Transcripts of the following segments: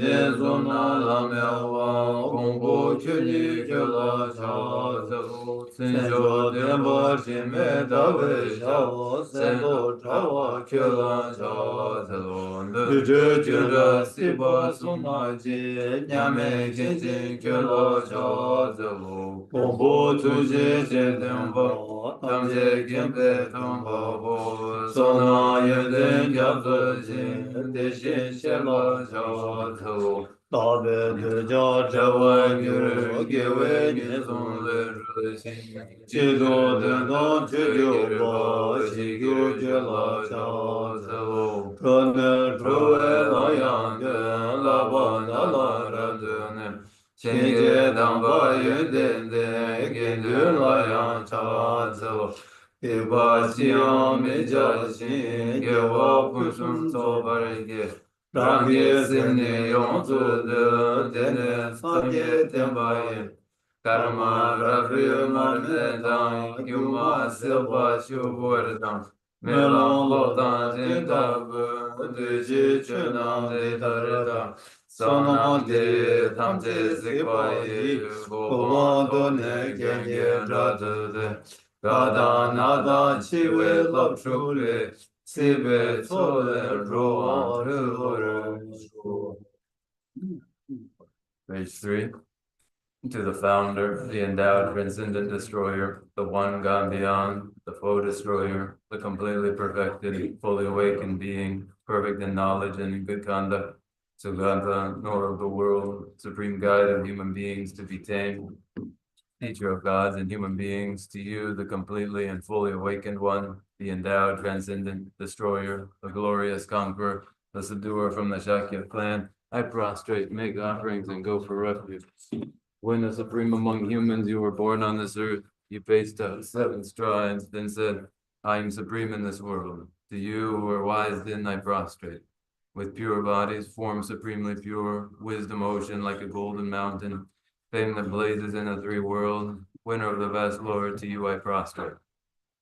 耶稣那拉妙王，公布去你去了桥子路，先说电波新美的微笑，先都朝我去了桥子路，你这觉着西波苏那吉，娘们紧紧去了桥子路，公布出去接电波，当街跟北东跑步，送那一定叫自己，得先写了桥子路。大悲的家这万女儿给为你送来热心，基督的道去救吧，西游去了小子路，这呢诸位老杨的拉巴那拉着的呢，现在当把云点点给你老杨叉子路。一把西洋美家心，给我不送走把人给。让给心里永驻的天天三界天八爷，干嘛让非马人当，有嘛事把修不的当，没让老当真大不，对起全当的大人当，上当的他们这些把爷，不光都能见见着的，嘎达那达七位老出来。Page 3. To the founder, the endowed transcendent destroyer, the one gone beyond, the foe destroyer, the completely perfected, fully awakened being, perfect in knowledge and in good conduct, Sugata, nor of the world, supreme guide of human beings to be tamed, teacher of gods and human beings, to you, the completely and fully awakened one, the endowed, transcendent, destroyer, the glorious conqueror, the subduer from the Shakya clan, I prostrate, make offerings, and go for refuge. When the supreme among humans, you were born on this earth, you paced out 7 strides, then said, I am supreme in this world. To you who are wise, then I prostrate. With pure bodies, form supremely pure, wisdom ocean like a golden mountain, fame that blazes in the 3 worlds, winner of the vast Lord, to you I prostrate.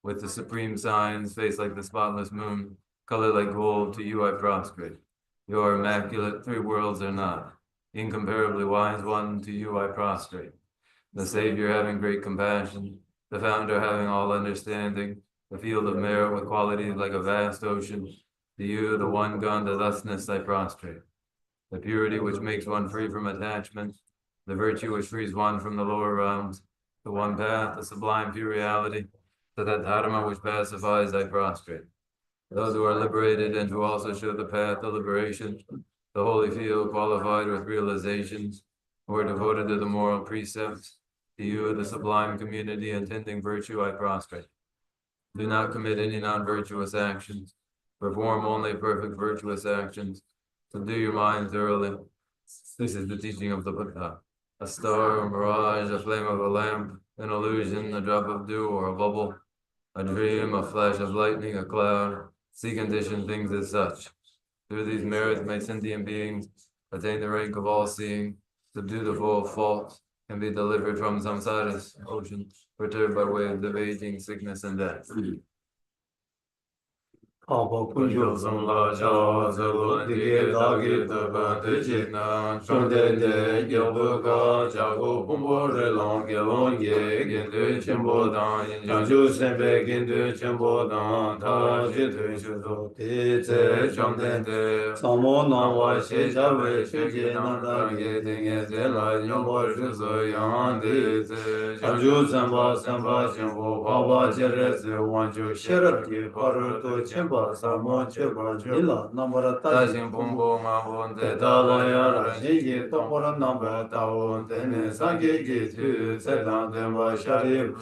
With the supreme signs, face like the spotless moon, color like gold, to you I prostrate. You are immaculate, 3 worlds are not. Incomparably wise one, to you I prostrate. The Savior having great compassion, the Founder having all understanding, the field of merit with qualities like a vast ocean, to you, the one gone to thusness, I prostrate. The purity which makes one free from attachment, the virtue which frees one from the lower realms, the one path, the sublime pure reality, to that dharma which pacifies, I prostrate. Those who are liberated and who also show the path of liberation, the holy field qualified with realizations, who are devoted to the moral precepts, to you, the sublime community intending virtue, I prostrate. Do not commit any non-virtuous actions. Perform only perfect virtuous actions. Subdue your mind thoroughly. This is the teaching of the Buddha. A star, a mirage, a flame of a lamp, an illusion, a drop of dew or a bubble, a dream, a flash of lightning, a cloud. See conditioned things as such. Through these merits may sentient beings attain the rank of all-seeing, subdue the four faults, and be delivered from samsara's ocean, perturbed by waves of aging, sickness, and death. 阿婆苦修僧拉乔泽罗迪列达吉德巴德吉那双天的有不可加古蓬波瑞朗给龙耶跟对全波当将就三百跟对全波当他绝对修罗地在双天的萨摩那瓦谢下为学姐那达给定也在来永波是这样的在将就三八幸福爸爸接着在望就写了的巴尔多千巴萨摩切巴切拉那么的大兴蓬勃满温的大拉呀拉新吉东波的那么大温的呢三给去在当的巴下里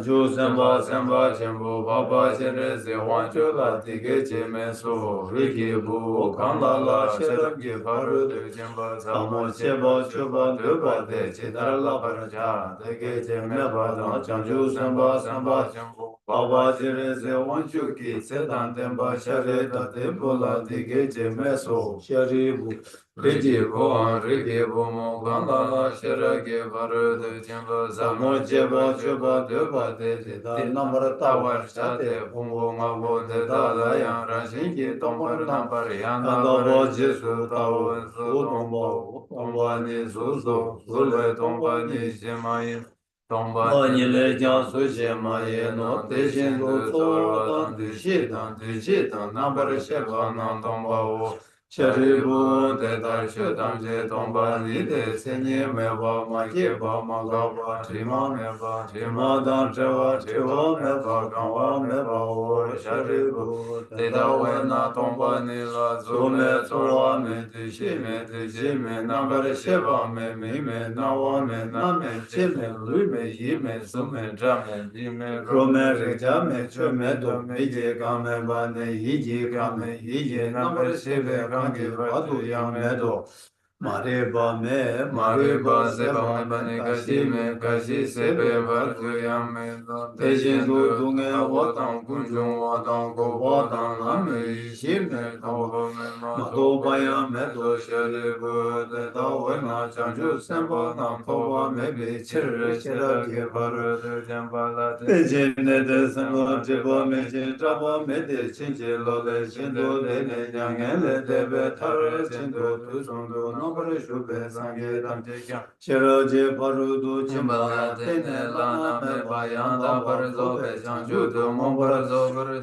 就三八千步爸爸现在在望就拉的给姐妹说瑞吉布康拉拉写了的巴尔多千巴萨摩切巴切巴对巴的其他拉巴家的给姐妹巴当将就三八千步 Baba Jereze Wanchuki Sedan Temba Shareta Tempola Dige Meso Sharibu Rigibo, Rigibo, Mongala, Shiragi, Varu, the Timber, Samo Jeba Jeba Deba De, De Namara Tawar Shate Pungo, Mabo, De the Dalayan Rashinki, Tombar, And Nampariana, Aba Jesu, Jesu Tao, Tao Tombo, Tombani, Zuzo, Zule, Tombani, Jemai, Tombani, Anile Jansu Jemai, Jemaye no, No Te Teshin Shindu, Zo Zorva, Dan Tandishi, Dishidan Dishidan Nambar Sheva Nan Natomba Tomba, Sharibu de Darshu Damje Tomba Nide Senye Meva Makeba Magaba Trima Meva Trima Dan Treva Treva Meva Kanwa Meva O Sharibu de Dawena Tomba Nila Zume Torwa Me Nambar Sheva Me Nawa Me Name Chime Lume Yime Sume Drame Yime Rome Reja Me Chume Do Meje Game Bane Hiji Game Hiji Nambar Sheve Gangi Vatu Yamedo Mareba Me Mareba Seba Me Kashi Me Kashi Sebe Vatu Yamedo Tejin Du Dunge Watang Kunjung Watang Go Watang Lame Shime Toba Me Matoba Yamedo Sharibu De Dawena Chanju Semba Nam Toba Me Be Chir Shira Ge Varu Tejin De Semba Jeba Me Jin Traba Me De Chinje Lole Chindo De Ne Nyangen Le Debe Tar Chindo Tu Sondo Nambar Shube Sange Dan Shira Je Varu Du Chimbala Tene Lana Me Bayanda Barzo Be Chanju Du Mombar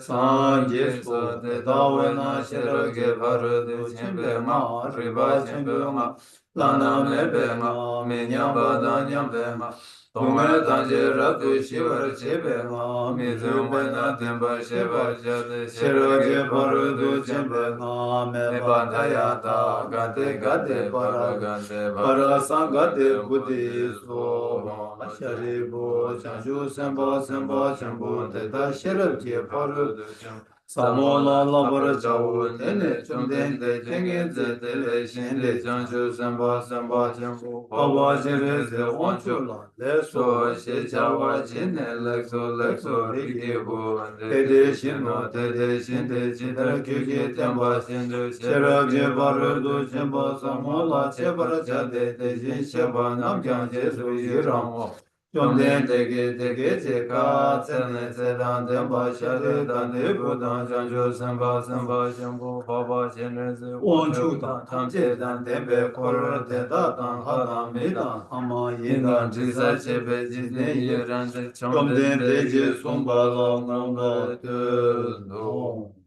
Sanje So De Dawena Shira Ge Varu Du Chimbe Ma Riba Chimbe Ma Lana Me Be Ma Minyamba Danyam Be Ma Tunga Tanje Ratu Shivar Chebe Ma Mizum Wena Timba Shivar Jade Shira Je Varu Du Chimbe Ma Me Bandayata Gade Gade Para Gade Para Sangade Buddhi So Sharibu Chanju Semba Semba Chambu Teta Shirab Je Varu Du Chimbe Samola Labara Jawu Tene Chumden De Tenge Zetele Shinde Chanju Semba Semba Chambu Baba Jere Ze Wanchula Leso She Chawa Chine Lekso Lekso Rikibu Tede Shino Tede Shinde Chidra Kyuki Temba Shindu Shera Je Barudu Chimba Samola Chebara Chade Tejin Sheba Namkyan Jesu Yiram Chomden Tege Tege Cheka Tsene Tsedan Temba Shade Dande Budan Chanju Semba Semba Shimbu Baba Shinre Ze Wanchu Dan Tamche Dan Tembe Koro Teta Dan Hadam Medan Ama Yindan Trisa Chebe Jizne Yiran Chomden Teje Sumba La Ngomba Te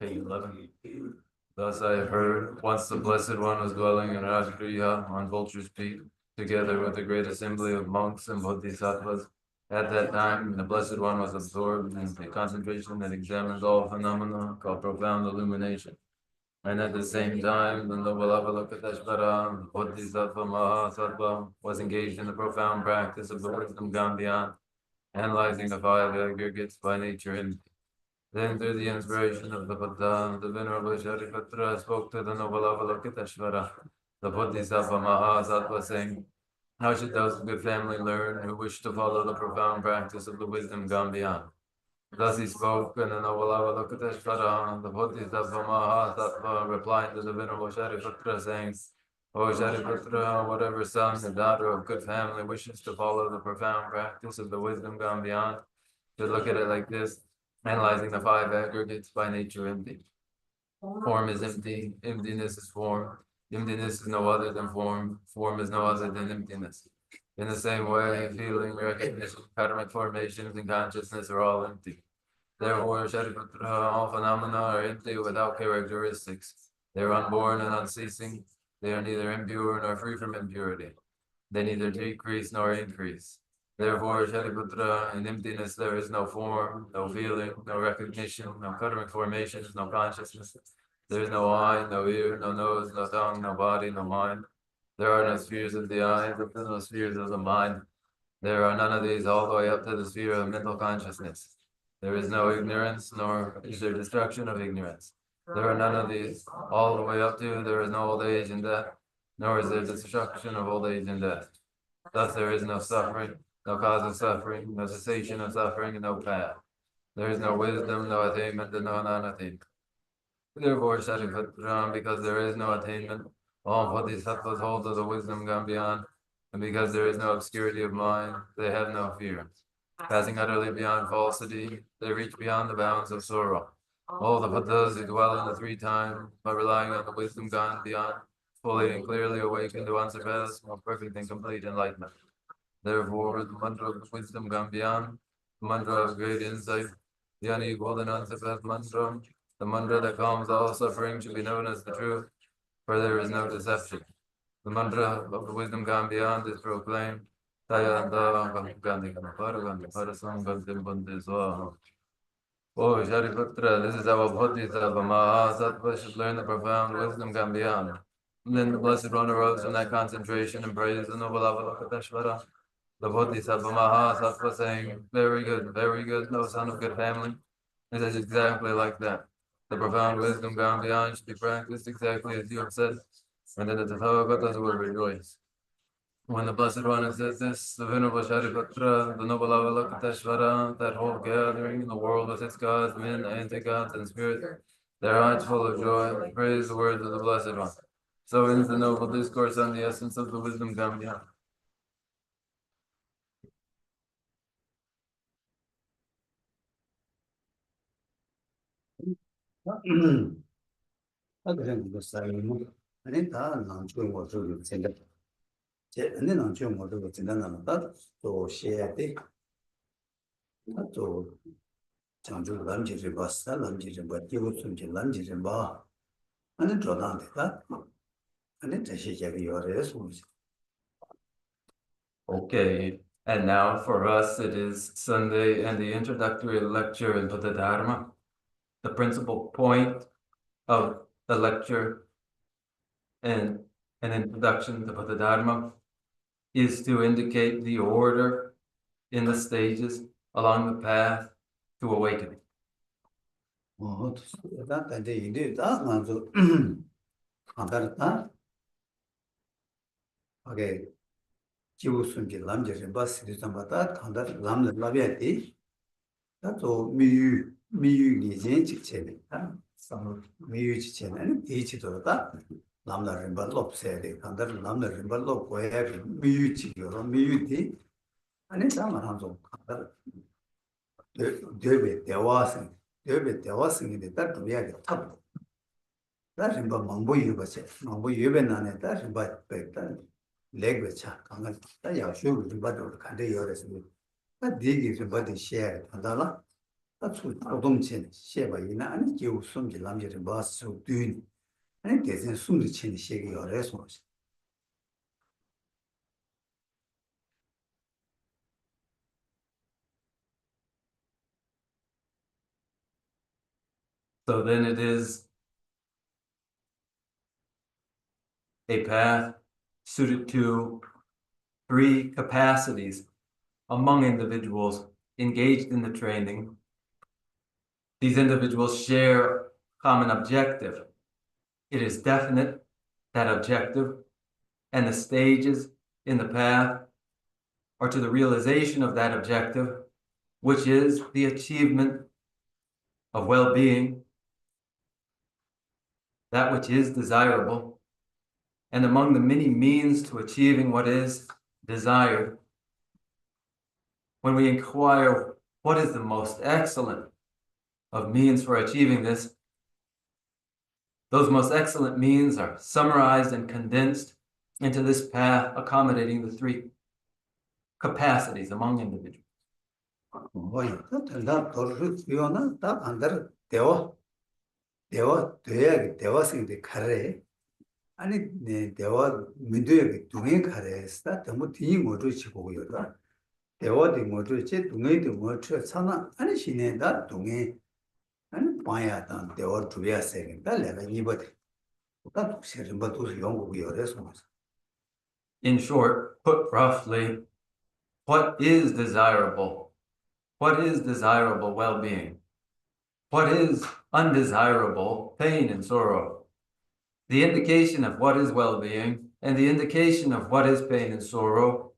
Page 11. Thus I have heard, once the Blessed One was dwelling in Rajgriha on Vulture's Peak, together with a great assembly of monks and bodhisattvas. At that time, the Blessed One was absorbed in a concentration that examines all phenomena called profound illumination. And at the same time, the noble Avalokiteshvara, Bodhisattva Mahasattva, was engaged in the profound practice of the wisdom gone beyond, analyzing the five aggregates by nature and then, through the inspiration of the Buddha, the Venerable Sharipatra spoke to the noble Avalokiteshvara, the Bodhisattva Mahasattva, saying, how should those of good family learn who wish to follow the profound practice of the wisdom gone beyond? Thus he spoke, and the noble Avalokiteshvara, the Bodhisattva Mahasattva, replied to the Venerable Sharipatra, saying, O Sharipatra, whatever son or daughter of good family wishes to follow the profound practice of the wisdom gone beyond, should look at it like this. Analyzing the five aggregates by nature empty. Form is empty, emptiness is form. Emptiness is no other than form. Form is no other than emptiness. In the same way, feeling, recognition, karmic formations, and consciousness are all empty. Therefore, Sharipatra, all phenomena are empty without characteristics. They are unborn and unceasing. They are neither impure nor free from impurity. They neither decrease nor increase. Therefore, Shariputra, in emptiness there is no form, no feeling, no recognition, no karmic formations, no consciousness. There is no eye, no ear, no nose, no tongue, no body, no mind. There are no spheres of the eye, no spheres of the mind. There are none of these all the way up to the sphere of mental consciousness. There is no ignorance, nor is there destruction of ignorance. There are none of these all the way up to there is no old age and death, nor is there destruction of old age and death. Thus there is no suffering, no cause of suffering, no cessation of suffering, and no path. There is no wisdom, no attainment, and no non-attainment. Therefore, Shariputra, because there is no attainment, all bodhisattvas hold to the wisdom gone beyond, and because there is no obscurity of mind, they have no fear. Passing utterly beyond falsity, they reach beyond the bounds of sorrow. All the Buddhas who dwell in the three times, by relying on the wisdom gone beyond, fully and clearly awaken to unsurpassed, more perfect and complete enlightenment. Therefore, the mantra of wisdom gone beyond, the mantra of great insight, the unequaled and unsurpassed mantra, the mantra that calms all suffering should be known as the truth, for there is no deception. The mantra of the wisdom gone beyond is proclaimed. Oh, Shariputra, this is our Bodhisattva Mahasattva should learn the profound wisdom gone beyond. And then the Blessed One arose from that concentration and praised the noble Avalokiteshvara, the Bodhisattva Mahasattva, saying, very good, no son of good family. It is exactly like that. The profound wisdom gone beyond should be practiced exactly as you have said, and then the Tathagatas will rejoice. When the Blessed One has said this, the Venerable Shariputra, the noble Avalokiteshvara, that whole gathering in the world with its gods, men, anti-gods, and spirits, their hearts full of joy, praise the words of the Blessed One. So ends the noble discourse on the essence of the wisdom gone beyond. 그런 거 쌓이면 아니 다 남쪽 모습을 생각 제 근데 남쪽 모습을 생각하면 또 해야 돼. 또 장주 남지를 봤어. 남지를 봐. 이거 숨지 남지를 봐. 아니 저한테가 아니 다시 얘기 요래서 Okay, and now for us it is Sunday and the introductory lecture in Buddha Dharma. The principal point of the lecture and an introduction to Buddha Dharma is to indicate the order in the stages along the path to awakening. 근데 이제 다 먼저 안다르다. 오케이. 지우순지 남자를 봤을 때 담았다. 간다 남을 라비아티. 또 미유 이제 직체다. 미유 직체는 이치도다. 남나를 발롭세야 돼. 간다 남나를 발롭 고야 미유 직요. 미유티. 아니 잠만 한좀 간다. 되베 대화성인데 딱 도야게 탑. 다른 뭐 망보유 버세. 망보유베 나네 다른 바 백다. 렉베차 강가 다 야쇼를 좀 받으러 간대 열어서. 다 되게 좀 받을 셰어 한다라. 다 초동체 셰바 이나 아니 지우 숨지 남지를 봐서 düğün. 아니 대신 숨지 치는 셰기 열어서. So then it is a path suited to three capacities among individuals engaged in the training. These individuals share common objective. It is definite, that objective, and the stages in the path are to the realization of that objective, which is the achievement of well-being, that which is desirable. And among the many means to achieving what is desired, when we inquire what is the most excellent of means for achieving this, those most excellent means are summarized and condensed into this path, accommodating the three capacities among individuals. 나 도르 요나 딱 안들 대화생데 카레 아니 네 대화 민도에 동행 카레스다 너무 뒤 모두 치고 요다 대화도 모두 제 동행도 모두 차나 아니 신내다 동행 아니 봐야다 대화 두야세 달래가 이버데 딱 세는 것도 연구고 요래서 In short, put roughly, what is desirable? What is desirable well-being? What is undesirable pain and sorrow? The indication of what is well-being and the indication of what is pain and sorrow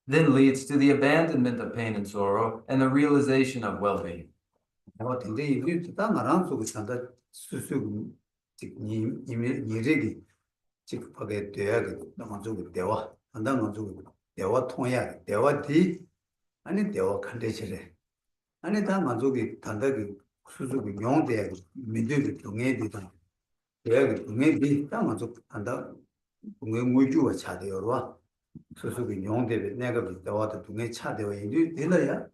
then leads to the abandonment of pain and sorrow and the realization of well-being. 근데 이게 다 말한 속에 산다 수수 이미지 지금 하게 돼야 나만족이 대화 한단 만족이 대화 통해야 대화 뒤 아니 대화 컨디션에 아니 다 만족이 단다기 수수기 용대야 민족이 동해 되다 대학이 동해 뒤다 만족 한다 동해 무주가 차대요와 수수기 용대에 내가 대화도 동해 차대요 이제 되려야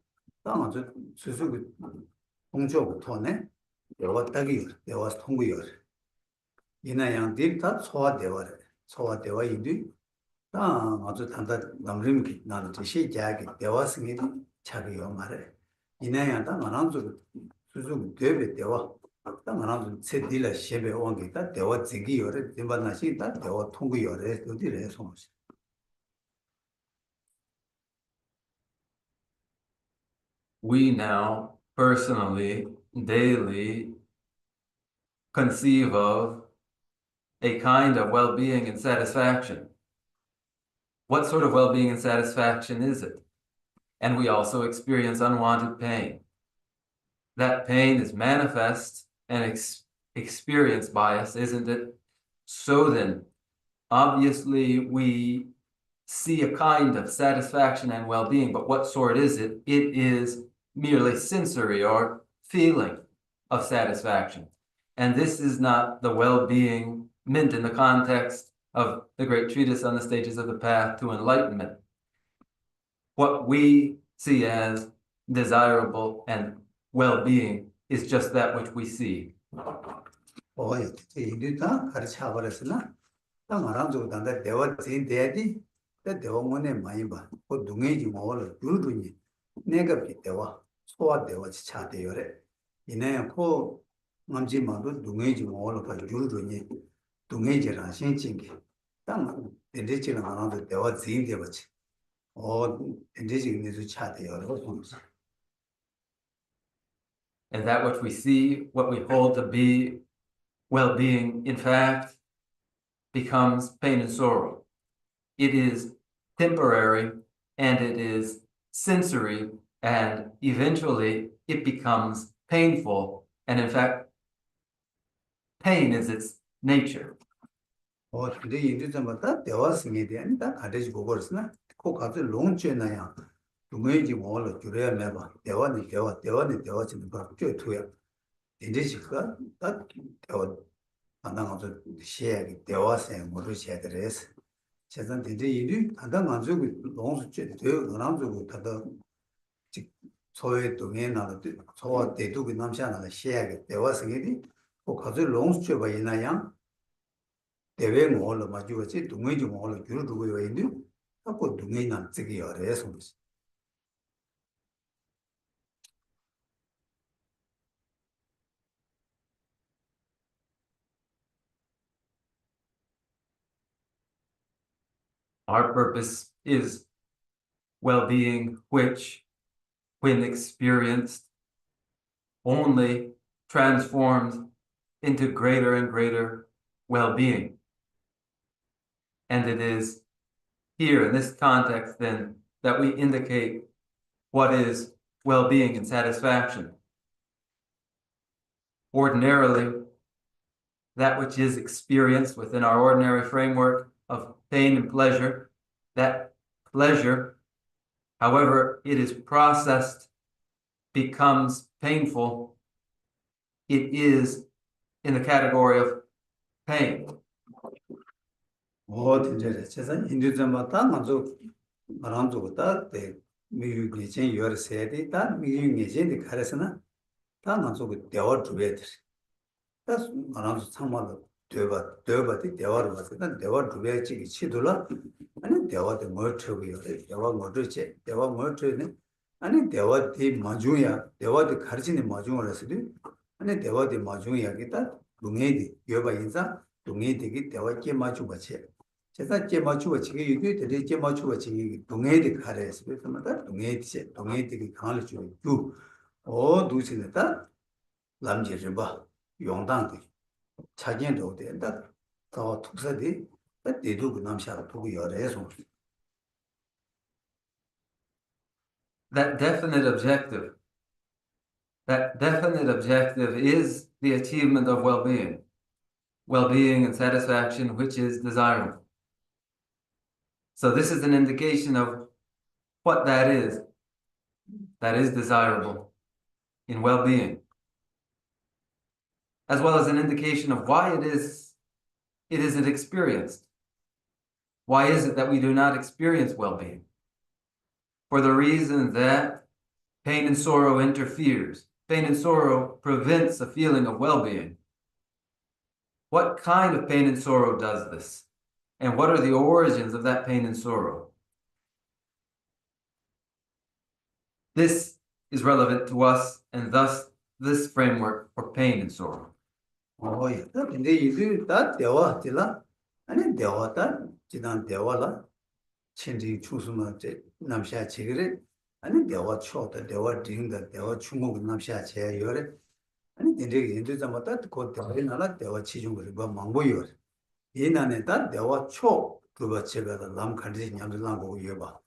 다 만족 수수기 공조부터네 대화 딱이 대화 통구요 이나양 딜다 소화대화래 소화대화 이디 아주 단다 남림 나는 뜻이 자기 대화성이 차리요 말해 이나양다 만한도 수수 대비 대화 다 만한도 세딜라 셰베 온게다 대화 지기요래 dim바나시 다 대화 통구요래 어디래 소무시 We now personally, daily conceive of a kind of well-being and satisfaction. What sort of well-being and satisfaction is it? And we also experience unwanted pain. That pain is manifest and experienced by us, isn't it? So then, obviously, we see a kind of satisfaction and well-being, but what sort is it? It is merely sensory or feeling of satisfaction. And this is not the well-being meant in the context of the great treatise on the stages of the path to enlightenment. What we see as desirable and well-being is just that which we see. 오야 이디다 가르쳐 버렸으나 다 말한도 단다 대화 진 대디 대화문에 많이 봐그 동해지 뭐를 두르니 내가 비대화 소화 대화 차대요래 이내 코 남지마도 동해지 뭐를 봐 두르니 동해지라 신진게 땅 엔데지는 하나도 대화 진 대화지 엔데지는 차대요래 And that which we see, what we hold to be well-being, in fact, becomes pain and sorrow. It is temporary and it is sensory, and eventually it becomes painful. And in fact, pain is its nature. 근데 이들마다 대화성에 대한 다 가르치고 그랬으나 그 가서 롱죄나야 동의지 뭐를 줄여야 매봐 대화는 지금 바뀌어 두야 인지식과 딱 대화 만나서 시행이 대화생 모두 제대로서 제가 이제 이리 한단 가지고 롱죄 되어 그나가지고 다다 즉 소외 동에 나도 소화 대두고 남샤나 시행이 대화성이 그 가서 롱죄 봐이나야 대외 뭐를 마주하지 동의지 뭐를 줄두고 있는데 자꾸 동의는 저기 어려서 Our purpose is well-being, which, when experienced, only transforms into greater and greater well-being. And it is here in this context, then, that we indicate what is well-being and satisfaction. Ordinarily, that which is experienced within our ordinary framework of pain and pleasure, that pleasure, however it is processed, becomes painful. It is in the category of pain. 이제 세상 인도점마다 먼저 말한도다 때 미국에 열세대 다 미국에 가르스나 다 먼저 그 대화 주베들 다 말한도 참말로 대화도 대화를 봤을 대화 주베지 치돌라 아니 대화도 뭐 쳐고요 대화 뭐 좋지 대화 뭐 좋네 아니 대화도 마중이야 대화도 가르치는 마중을 했으니 아니 대화도 마중이야겠다 동해디 여봐 인사 동해디기 대화 게 마주 같이 제가 제 맞추고 지금 이게 되게 제 맞추고 지금 동해디 가래서 그래서마다 동해디 강을 주고 두시다 남지를 봐 용당들 차견도 된다 더 특사디 대도 남샤로 두고 열애서 That definite objective That definite objective is the achievement of well-being and satisfaction, which is desirable. So this is an indication of what that is desirable in well-being, as well as an indication of why it isn't experienced. Why is it that we do not experience well-being? For the reason that pain and sorrow interferes. Pain and sorrow prevents a feeling of well-being. What kind of pain and sorrow does this? And what are the origins of that pain and sorrow? This is relevant to us, and thus this framework for pain and sorrow. 예. 근데 이들 다 대화들라. 아니 대화다 지난 대화라. 친지 추수만 제 남샤 지그래. 아니 대화 초다 대화 딩다 대화 중국 남샤 제 요래. 아니 근데 인도 잡았다 그 대화나 대화 치중을 뭐 망보여. 이나네다 대화 초 그거 제가다 남 간지 냠들랑 보고 봐.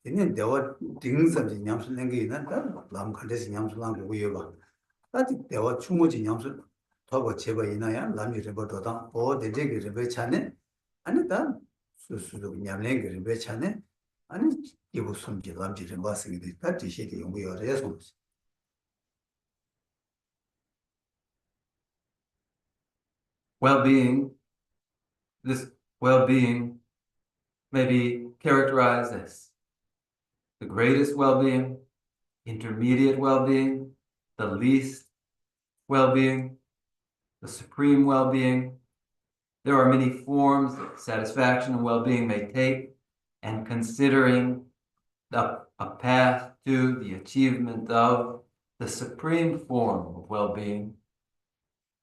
얘는 대화 딩선지 냠슬는 게 있는데 남 간지 냠슬랑 보고 봐. 다지 대화 충무지 냠슬 더고 제가 이나야 남지를 보도다 오 대제기를 왜 차네 아니 다 수수도 냠랭기를 왜 차네 아니 이거 숨지 남지를 봤으니 다 지시게 연구여서 Well-being, this well-being may be characterized as the greatest well-being, intermediate well-being, the least well-being, the supreme well-being. There are many forms that satisfaction and well-being may take, and considering a path to the achievement of the supreme form of well-being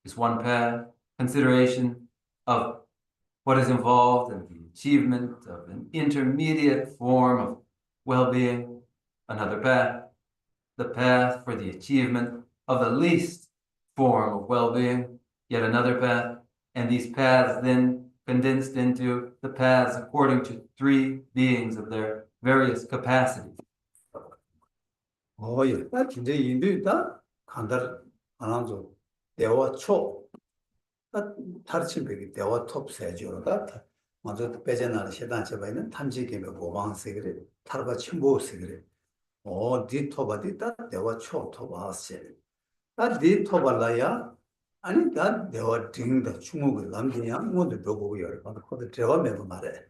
is one path. Consideration of what is involved in the achievement of an intermediate form of well-being, another path. The path for the achievement of the least form of well-being, yet another path. And these paths then condensed into the paths according to three beings of their various capacities. 예. 다 진짜 인도다 간다 안한조 대화 초 타르침백이 대화 톱 세조다 먼저 배제나는 시단 제바는 탐지개의 고방세 그래 타르바 침보세 그래 디토바디 다 대화 초 토바세 다 디토발라야 아니 다 대화 딩다 중국을 남기냐 모두 보고 열 받아 코드 대화 매고 말해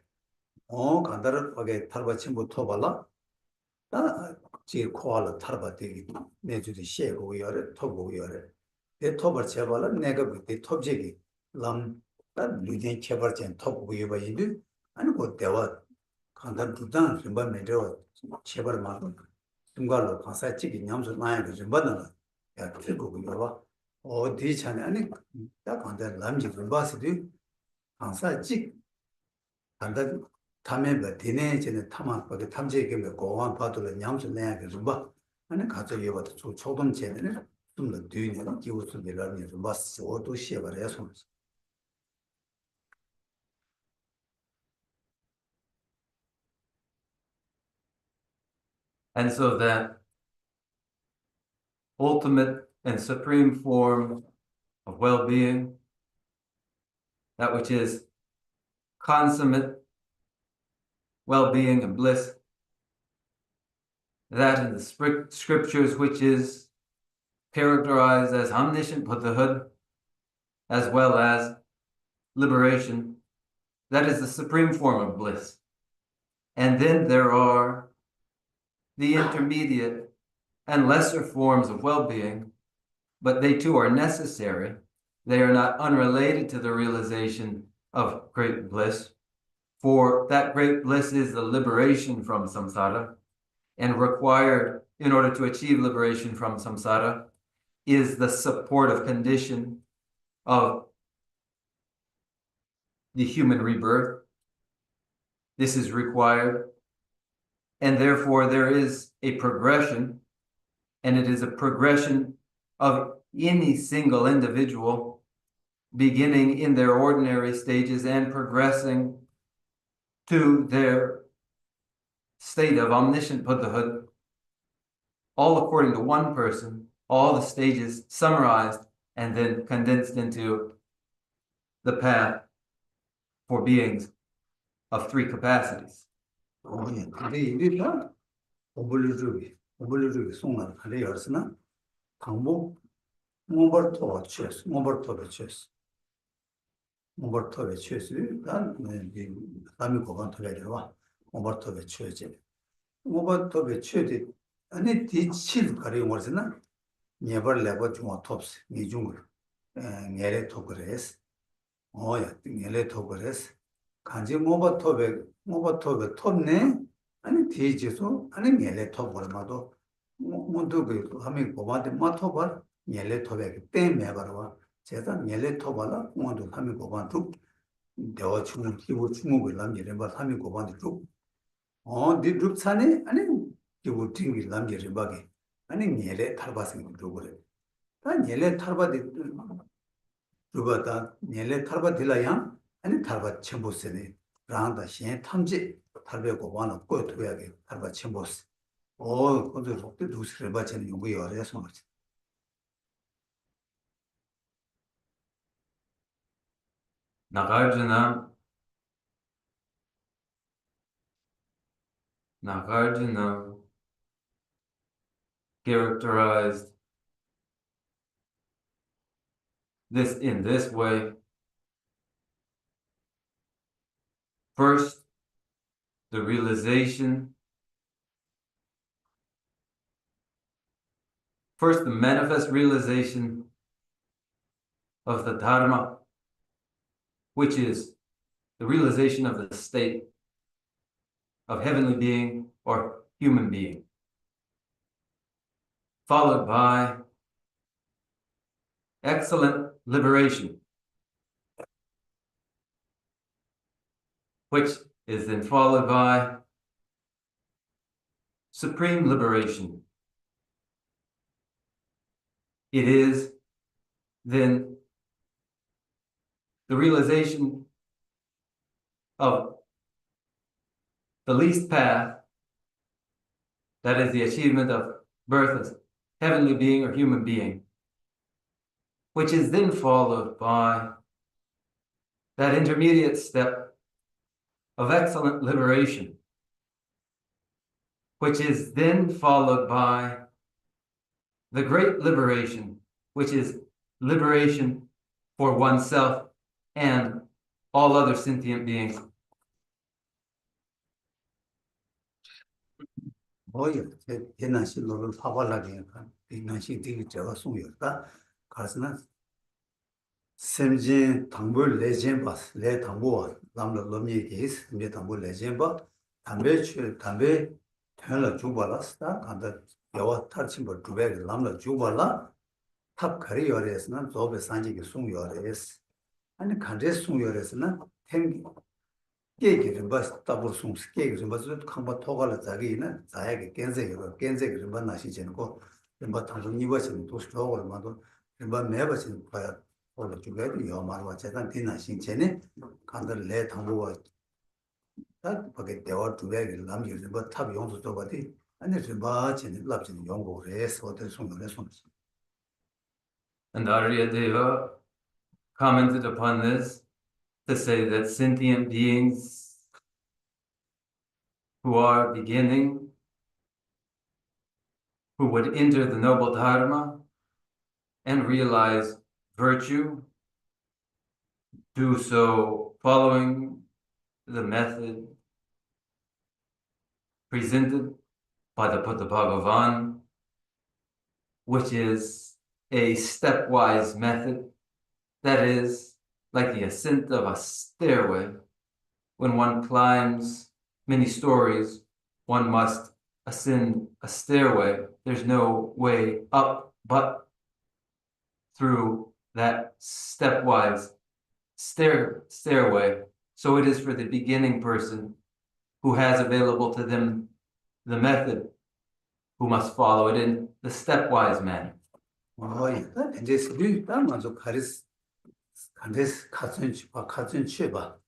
간다를 하게 타르바 침보 토발라 다 지 코알라 타르바 되기 내주디 셰고 열에 토고 열에 내 톱을 제발라 내가 그때 톱제기 람다 누진 제발전 톱고 여봐인데 아니 그 대화 간단 부단 좀 매려 제발 말고 중간으로 가서 찍이 냠서 나야 좀 받는 야 그거 여봐 어디 차네 아니 딱 간단 남지 좀 봤어도 가서 찍 간단 담에 되네 전에 탐한 거기 탐지게 고원 봐도는 냠서 나야 좀 봐. 아니 가서 여봐도 초동 전에는 좀더 뒤에 기우스 밀라니 좀 봤어. 어도 시에버려서. And so that ultimate and supreme form of well-being, that which is consummate well-being and bliss, that in the scriptures which is characterized as omniscient Buddhahood, as well as liberation, that is the supreme form of bliss. And then there are the intermediate and lesser forms of well-being, but they too are necessary. They are not unrelated to the realization of great bliss, for that great bliss is the liberation from samsara, and required in order to achieve liberation from samsara is the supportive condition of the human rebirth. This is required, and therefore there is a progression, and it is a progression of any single individual beginning in their ordinary stages and progressing to their state of omniscient Buddhahood, all according to one person, all the stages summarized and then condensed into the path for beings of three capacities. 근데 이리라 오블루르기 송을 하려 열스나 방법 모버토 체스 난 남이 고반 토래려와 모버토베 체스 모버토베 체스 아니 디칠 가려 वर्स나 네버 레버 좀 톱스 미중을 내래 토그레스 내래 토그레스 간지 모버토베 톱네 아니 디지소 아니 내래 토버마도 모두게 하면 고반데 마토버 내래 토베 때문에 바로 제가 내래 토발라 모두 하면 고반도 대화 충분 기부 충분을 남기는 바 하면 고반도 디 룹산에 아니 기부 팅이 남기는 바게 아니 내래 탈바생 그래 다 내래 탈바디 그거다 내래 탈바딜라야 아니 탈바 첨보세네 라한다 신 탐지 탈베고 와는 꼭 도야게 탈바 첨보세 근데 속도 두스를 받치는 용기 열어서 말이지 Nagarjuna characterized this in this way. First, the manifest realization of the Dharma, which is the realization of the state of heavenly being or human being, followed by excellent liberation, which is then followed by supreme liberation. It is then the realization of the least path, that is the achievement of birth as heavenly being or human being, which is then followed by that intermediate step of excellent liberation, which is then followed by the great liberation, which is liberation for oneself and all other sentient beings. 옛날시 너를 파발하게 옛날시 되게 제가 송이었다 가서는 샘진 당불 레젠바스 레 당부와 남로 넘이게스 미 당불 레젠바 담배 태어나 주발았다 간다 여와 탈침버 두배 남로 주발라 탑 커리어에서는 조베 산지게 송요레스 아니 간제 송요레스는 템 깨기를 봐서 더블 송스 깨기를 봐서 칸바 토가를 자기는 자야게 겐제를 봐 나시지고 뭐 당선 이버신 도시 저걸 만도 뭐 매버신 봐야 올라 주게도 요마로 제가 디나 신체네 간들 내 당부와 딱 거기 대화 두배를 남기는 뭐탑 용도 저거디 아니 좀 봐지는 랍진 연구를 해서 어떤 송을 해서 And Aryadeva commented upon this to say that sentient beings who are beginning, who would enter the noble Dharma and realize virtue, do so following the method presented by the Buddha Bhagavan, which is a stepwise method, that is like the ascent of a stairway. When one climbs many stories, one must ascend a stairway. There's no way up but through that stepwise stairway. So it is for the beginning person who has available to them the method, who must follow it in the stepwise manner. 이제 스리단 먼저 가리스 간데스 카슨 치바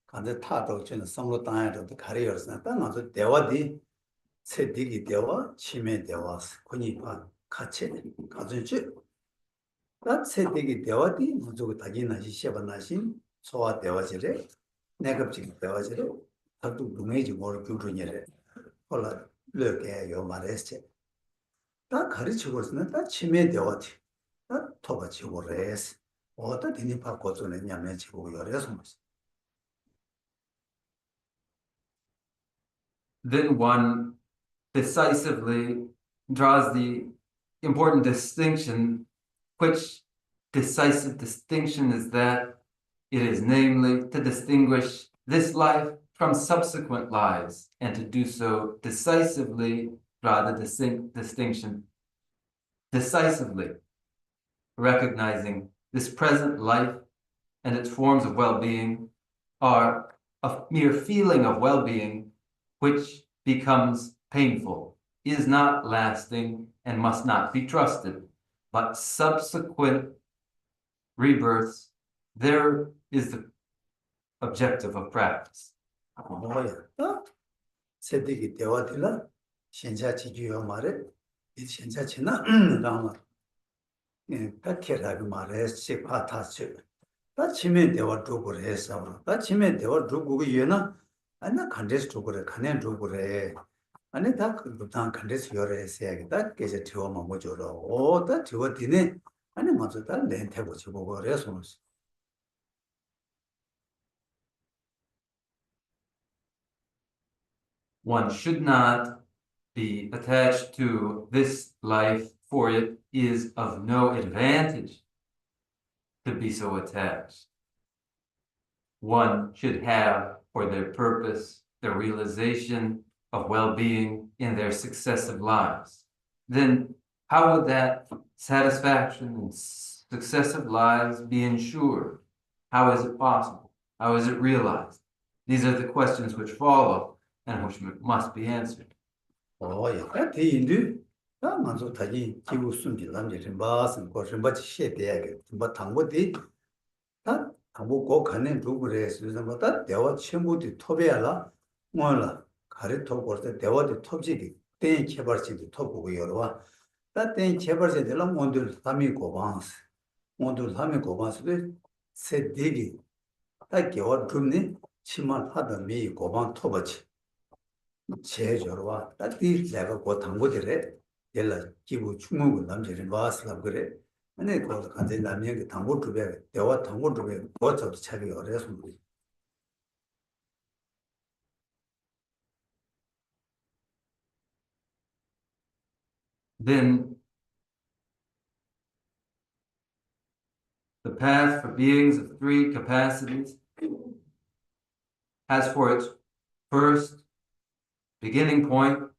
간데 타도 저는 성로 땅에도 가리어서 딱 먼저 대화디 세디기 대화 치매 대화 군이파 같이 가지지 다 세대기 대화디 무조건 다기나시 셰바나신 소화 대화지래 내급직 대화지래 다도 문해지 뭘 교준이래 홀라 르게 요 말했지 다 가르치고 있으면 다 치매 대화디 다 토바치고 그래서 어떤 데니 바꿔주는 냐면 지고 열어서 Then one decisively draws the important distinction, which decisive distinction is that? It is namely to distinguish this life from subsequent lives, and to do so decisively draw the distinction, decisively recognizing this present life and its forms of well-being are a mere feeling of well-being which becomes painful, is not lasting, and must not be trusted. But subsequent rebirths, there is the objective of practice. 뭐야? 세대기 대화들라 신자 지주요 말에 이 신자 지나 라마 딱해라고 말했지 파타스 다 치매 대화 두고를 해서 다 치매 대화 두고 이해나 아니야 간데스 두고를 가nen 두고래 아니 다 그다 간데스 요래 해야겠다 계제 되어만 뭐죠로 오다 되어 되네 아니 먼저 다 렌테 보고 그래서 One should not be attached to this life, for it is of no advantage to be so attached. One should have for their purpose the realization of well-being in their successive lives. Then how would that satisfaction in successive lives be ensured? How is it possible? How is it realized? These are the questions which follow and which must be answered. 야, 대인도 나 먼저 다시 기부 순비 남자들 봐서 거신 받지 시대야게 뭐 당고디 다 당고 고 가는 누구래서 뭐다 대화 친구들 토배하라 뭐라 가르쳐 볼때 대화들 톱지기 땡 개발지도 톱고 여러와 다땡 개발지들 온들 삼이 고방스 온들 삼이 고방스도 세대기 다 개월 좀니 치만 하다 미 고방 톱어지 제저와 따디 내가 고 당고들에 연락 기부 충분히 남자를 와서 그래. 아니 그 간제 남녀의 당고 주배 대화 당고 주배 뭐저도 차비 어려서 Then the path for beings of three capacities has for its first beginning point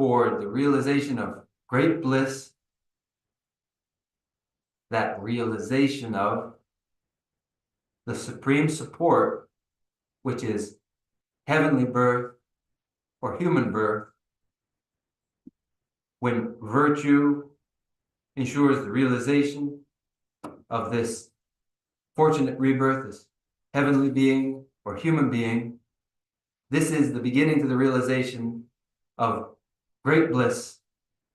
for the realization of great bliss, that realization of the supreme support, which is heavenly birth or human birth, when virtue ensures the realization of this fortunate rebirth, this heavenly being or human being. This is the beginning to the realization of great bliss.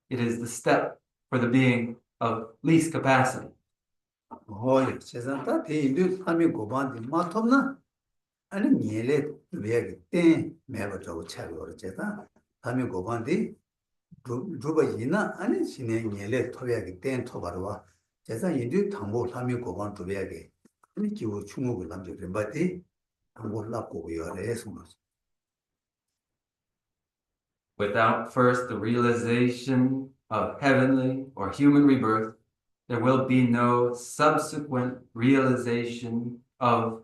It is the step for the being of least capacity. 세상다 대인도 삼이 고반디 마톱나 아니 니레 왜게 때 매버도 차고 제다 삼이 고반디 주바이나 아니 신의 니레 토야게 때 토바로와 제가 인도 당고 삼이 고반 주베게 아니 기부 충목을 남자들 바디 당고 납고 요래서 Without first the realization of heavenly or human rebirth, there will be no subsequent realization of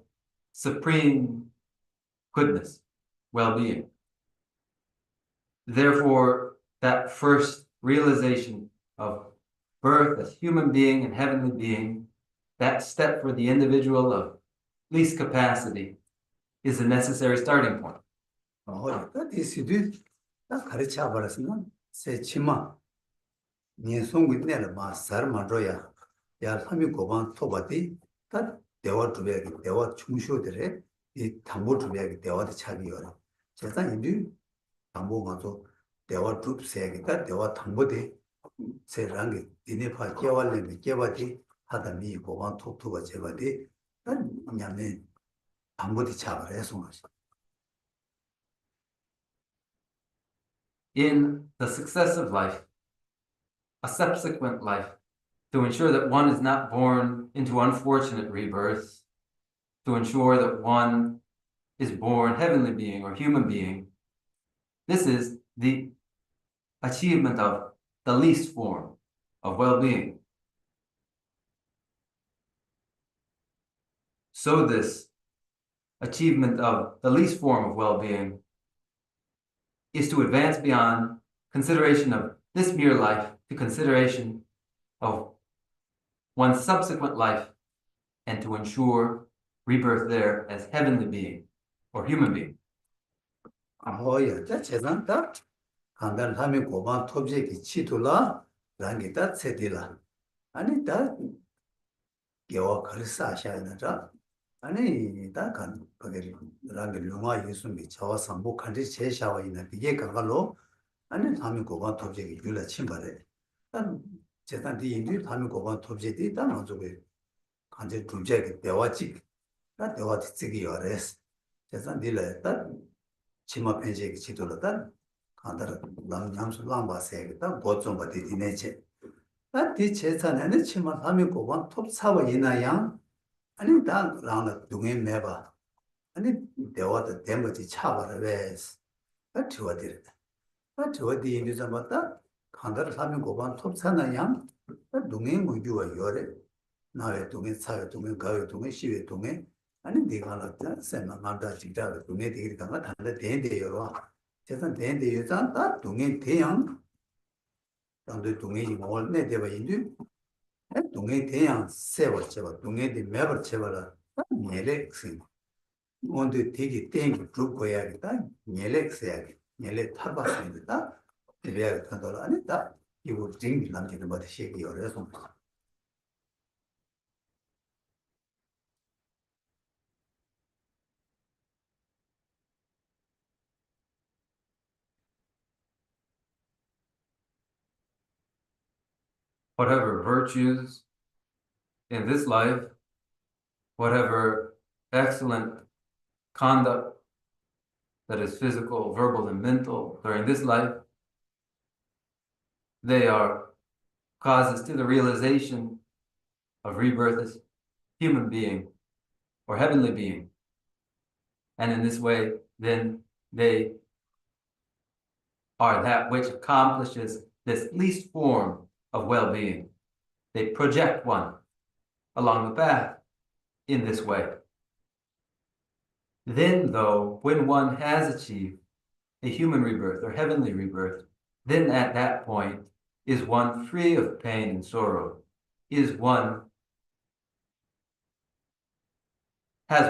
supreme goodness, well-being. Therefore, that first realization of birth as human being and heavenly being, that step for the individual of least capacity, is a necessary starting point. 딱 가르쳐 버렸으면 세 치마 니 송기네를 마살 마줘야 야 삼이 고반 토바디 딱 대화 주베기 대화 충쇼들에 이 담보 주베기 대화도 차비요. 세상 인도 담보 가서 대화 그룹 세계다 대화 당보대 세랑이 디네파 깨발레는 깨바디 하다 미 고반 톡톡가 제바디 냐네 당보디 차를 해서 In the successive life, a subsequent life, to ensure that one is not born into unfortunate rebirths, to ensure that one is born heavenly being or human being. This is the achievement of the least form of well-being. So this achievement of the least form of well-being is to advance beyond consideration of this mere life to consideration of one's subsequent life and to ensure rebirth there as heavenly being or human being. 뭐야 자 재산다 간단 하면 고반 톱제기 치도라 랑게다 세딜라 아니 다 개와 그리스 아시아나라 아니 다간 거기 랑게 루마 예수미 저와 삼보 칸지 제샤와 있는 이게 가갈로 아니 하면 고반 톱제기 줄라 침바래 단 재산 뒤인지 하면 고반 톱제디 다 먼저게 간제 둘째게 대화지 다 대화지 쓰기 어레스 재산 뒤래 다 치마 펜제기 지도라다 간다라 남냠수 람바세겠다 고좀 받이 디네체 아디 재산에는 치마 하면 고반 톱 사와 이나양 아니 다 라나 동에 매봐 아니 대화도 데모지 차바라 왜스 아 좋아들 아 좋아디 이제 잡았다 간다라 하면 고반 톱 사나양 동에 무주와 요래 나의 동에 사회 동에 가요 동에 시외 동에 아니 내가 나타 세마 만다 지다 동에 되게 간가 다들 대대요 재산 대대 여자 다 동에 대양 당도 동에 뭘 내대봐 인도 동에 대양 세워 제가 동에 대 매버 제발라 녀렉스 뭔데 되게 땡기 쭉 거야겠다 녀렉스야 녀렉 타바스니다 대비야 간다 아니다 이거 징기 남기는 거 시기 어려서 Whatever virtues in this life, whatever excellent conduct that is physical, verbal, and mental during this life, they are causes to the realization of rebirth as human being or heavenly being. And in this way, then they are that which accomplishes this least form of well-being. They project one along the path in this way. Then, though, when one has achieved a human rebirth or heavenly rebirth, then at that point is one free of pain and sorrow, has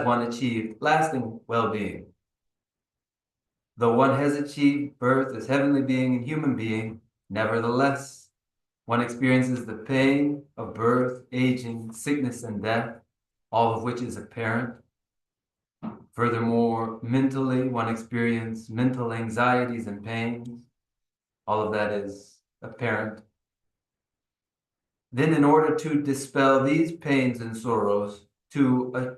one achieved lasting well-being. Though one has achieved birth as heavenly being and human being, nevertheless, one experiences the pain of birth, aging, sickness, and death, all of which is apparent. Furthermore, mentally, one experiences mental anxieties and pains. All of that is apparent. Then, in order to dispel these pains and sorrows, to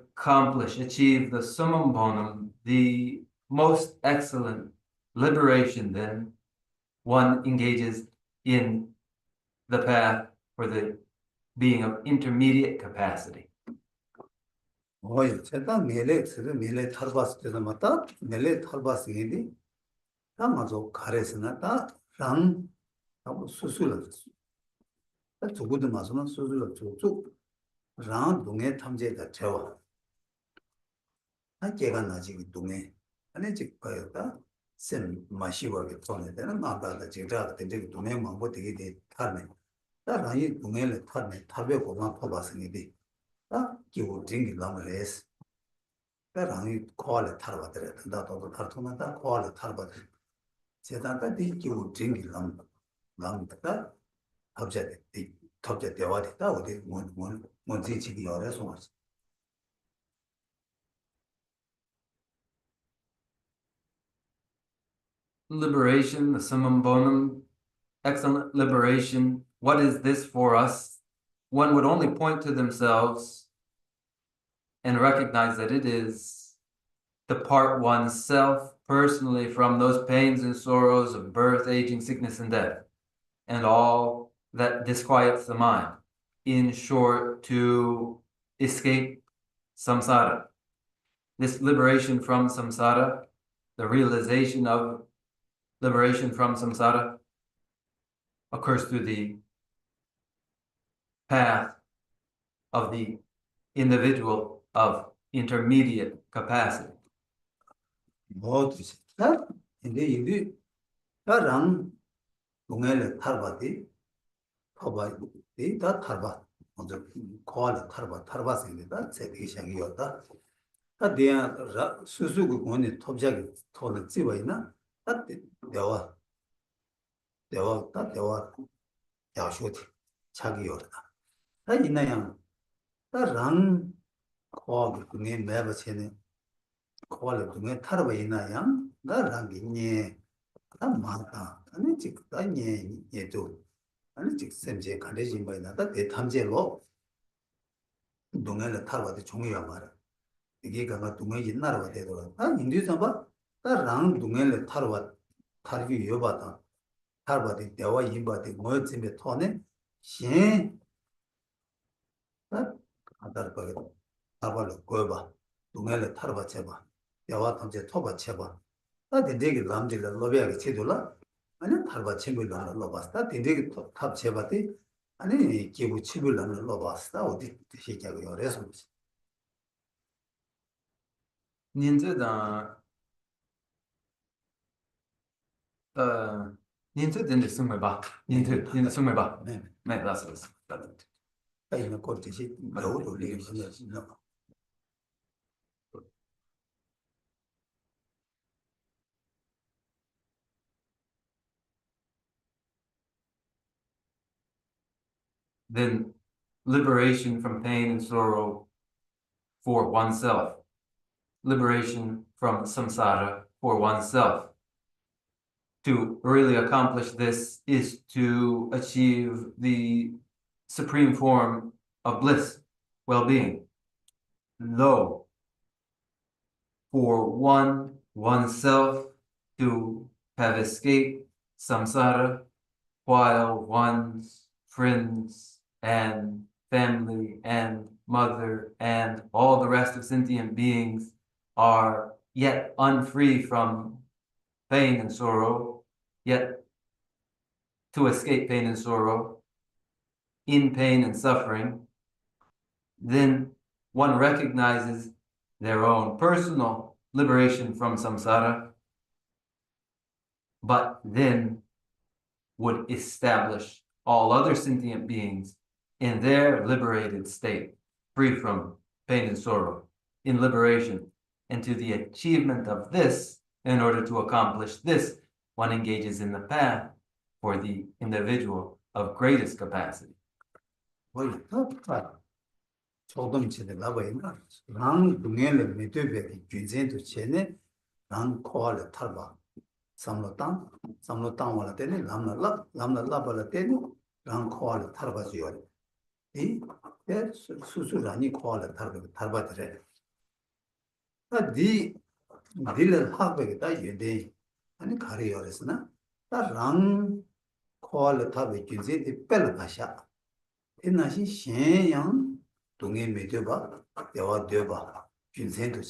achieve the summum bonum, the most excellent liberation, then, one engages in the path for the being of intermediate capacity. 제가 밀레 탈바스 때도 맞다 밀레 탈바스 얘기 다 맞아 가래스나 다랑 하고 수술을 다 저거도 맞으면 수술을 쭉 랑 동에 탐제가 되어 한계가 나지 동에 아니 즉 거였다 쌤 마시고게 손에 되는 나다가 제가 되게 동에 망고 되게 돼 타네 다랑이 동에를 타네 탑에 고만 퍼봤으니 다 기후 징기 남레스 그랑이 코알에 타르바들 나도 타르토나다 코알에 타르바들 제단다 디 기후 징기 남다 합자데 디 탑제 대화다 어디 뭔지 지기 어려서 왔어 liberation, the summum bonum, excellent liberation. What is this for us? One would only point to themselves and recognize that it is depart oneself personally from those pains and sorrows of birth, aging, sickness, and death, and all that disquiets the mind. In short, to escape samsara. This liberation from samsara, the realization of liberation from samsara, occurs through the path of the individual of intermediate capacity. 뭐지? 다 근데 이게 나랑 동해를 탈바디 타바디 다 탈바 먼저 코알 탈바 생긴다 제기 시작이었다 다 대야 수수고 권이 톱작이 토를 집어 있나 다 대화 야쇼티 자기였다 다 있나요 다랑 코알 그네 매버체네 코알 그네 탈바 있나요 나랑 이니 다 많다 아니 지금 다 얘도 아니 지금 샘제 간대진 거이나 다 대탐제로 동해를 탈바디 종이야 말아 이게 가가 동해 옛날에 되더라 아 인디서 봐 다랑 동해를 탈기 여봐다 탈바디 대화 임바디 뭐쯤에 토네 신 아다를 거기 아발로 거봐 동해를 탈바 쳐봐 대화 탐제 토바 쳐봐 다 되게 남들을 로비하게 치돌라 아니 탈바 친구를 로바스다 되게 탑 쳐봐디 아니 기부 친구를 로바스다 어디 시작이야 그래서 您这真的是没吧？您这是没吧？네没，那是。 이는 꼭 대시 겨울로 리그는 Then liberation from pain and sorrow for oneself. Liberation from samsara for oneself. To really accomplish this is to achieve the supreme form of bliss, well-being. Lo, for oneself to have escaped samsara while one's friends and family and mother and all the rest of sentient beings are yet unfree from pain and sorrow, yet to escape pain and sorrow, in pain and suffering, then one recognizes their own personal liberation from samsara, but then would establish all other sentient beings in their liberated state, free from pain and sorrow, in liberation. And to the achievement of this, in order to accomplish this, one engages in the path for the individual of greatest capacity. 조동치들 나봐이나 랑 동해를 메드베기 균센도 전에 랑 코알을 탈바 삼로땅 와라 때네 람라라발라 때네 랑 코알을 탈바지요 이 수수라니 코알을 탈바들에 디 딜을 하베다 예데 아니 가리어스나 다랑 코알을 탈베 균센이 뺄라샤 이나시 신양 동해 메드바 대화 되바 균센도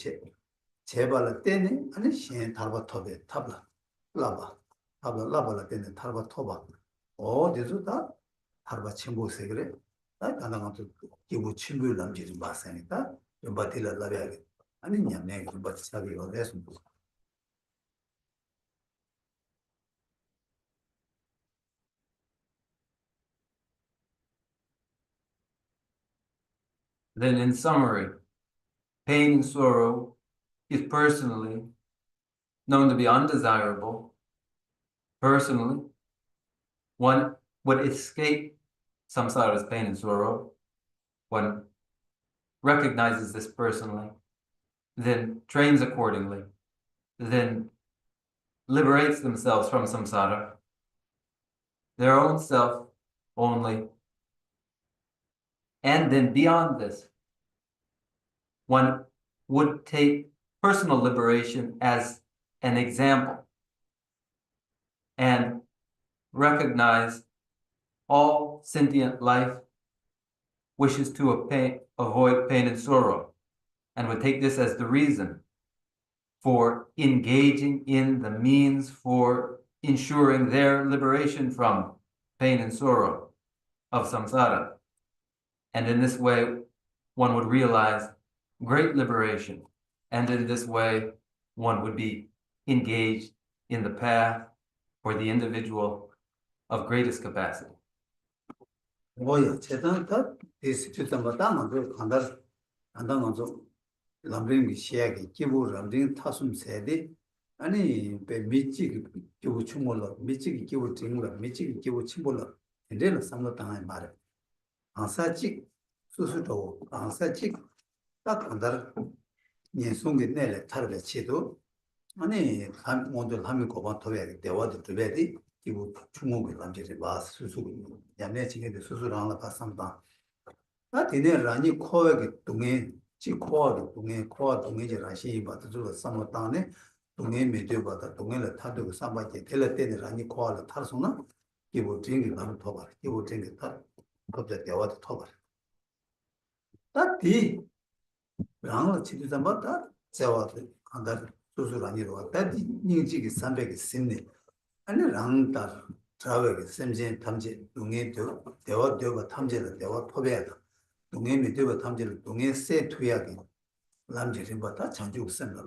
제발 때네 아니 신 탈바 토베 탑라 라바라 때네 탈바 토바 어디서 다 탈바 친구세 그래 나 가능한 기부 친구를 남지 마세니까 좀 바틀라 라베하게 아니 냠네 좀 바치하게 어디서 Then in summary, pain and sorrow is personally known to be undesirable. Personally, one would escape samsara's pain and sorrow. One recognizes this personally, then trains accordingly, then liberates themselves from samsara, their own self only, and then beyond this, one would take personal liberation as an example and recognize all sentient life wishes to avoid pain and sorrow, and would take this as the reason for engaging in the means for ensuring their liberation from pain and sorrow of samsara. And in this way, one would realize great liberation. And in this way, one would be engaged in the path for the individual of greatest capacity. 뭐야, 제단다 디스큐트 마다만도 간다 먼저 람림 시야기 기부 람림 타숨 세디 아니 베 미치 기부 추몰라 미치 기부 징라 미치 기부 침몰라 인데는 삼로 당에 말해 안사직 수수도 안사직 딱 간다 예송게 내래 타르베 치도 아니 한 먼저 하면 고반 토베 대화도 되베디 기부 추모를 남제지 봐 수수 야내 지게도 수수랑을 봤습니다. 아 디네 라니 코에게 동에 지 코어도 동에 제 라시 봐도 저 삼었다네 동에 메디어 봐도 동에를 타도 삼바게 될 때는 라니 코어를 타서나 기부 징이 나도 토바 기부 징이 타 겁자 대화도 토바 딱디 랑을 치도 잡았다 제와도 한다 수수랑이로 왔다 닝지기 300이 심네 아니 랑다 자외게 샘진 탐지 동해도 대화되고 탐지를 대화 토배하다 동해 밑에가 탐지를 동해 세 투약이 남지를 받다 장주 선을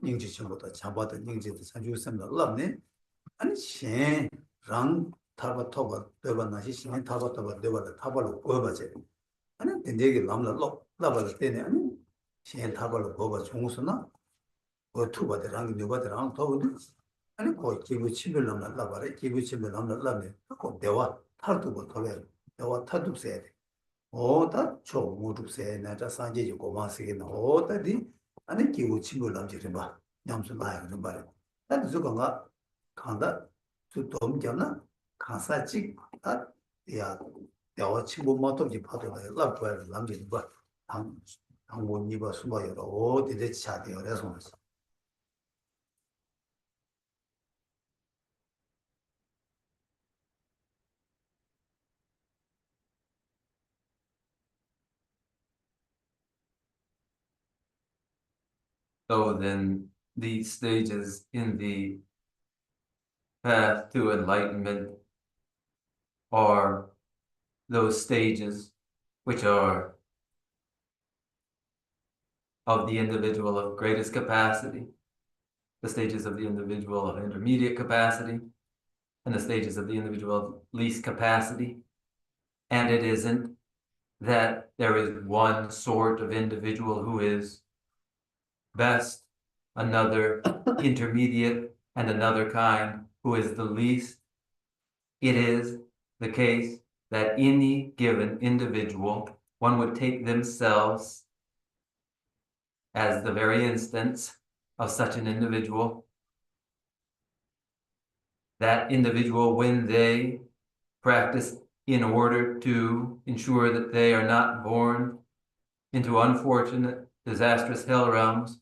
닝지 전부터 잡아다 닝지도 장주 선을 랍네 아니 셴랑 타바 토바 되바 나시 신 타바 토바 되바 타바로 고바제 아니 된대게 남라 라바를 때네 아니 셴 타바로 고바 종수나 그 투바들랑 누바들랑 더우도 아니 그 기부 침을 남는다 말해 기부 침을 남는다네 그 대화 탈도 토배 대화 탈도 세야 돼 오다 초무르세 나자 산제지 고마스기는 오다디 아니 기부 침을 남지를 봐 냠수 나야는 말해 나도 저거가 간다 저 dom잖아 가사직 아야 대화 침부 못도 파도가 라고야 남지를 봐 당원이 봐 숨어요 어디에 차대요 그래서 So then these stages in the path to enlightenment are those stages which are of the individual of greatest capacity, the stages of the individual of intermediate capacity, and the stages of the individual of least capacity. And it isn't that there is one sort of individual who is best, another intermediate, and another kind who is the least. It is the case that any given individual, one would take themselves as the very instance of such an individual. That individual, when they practice in order to ensure that they are not born into unfortunate, disastrous hell realms,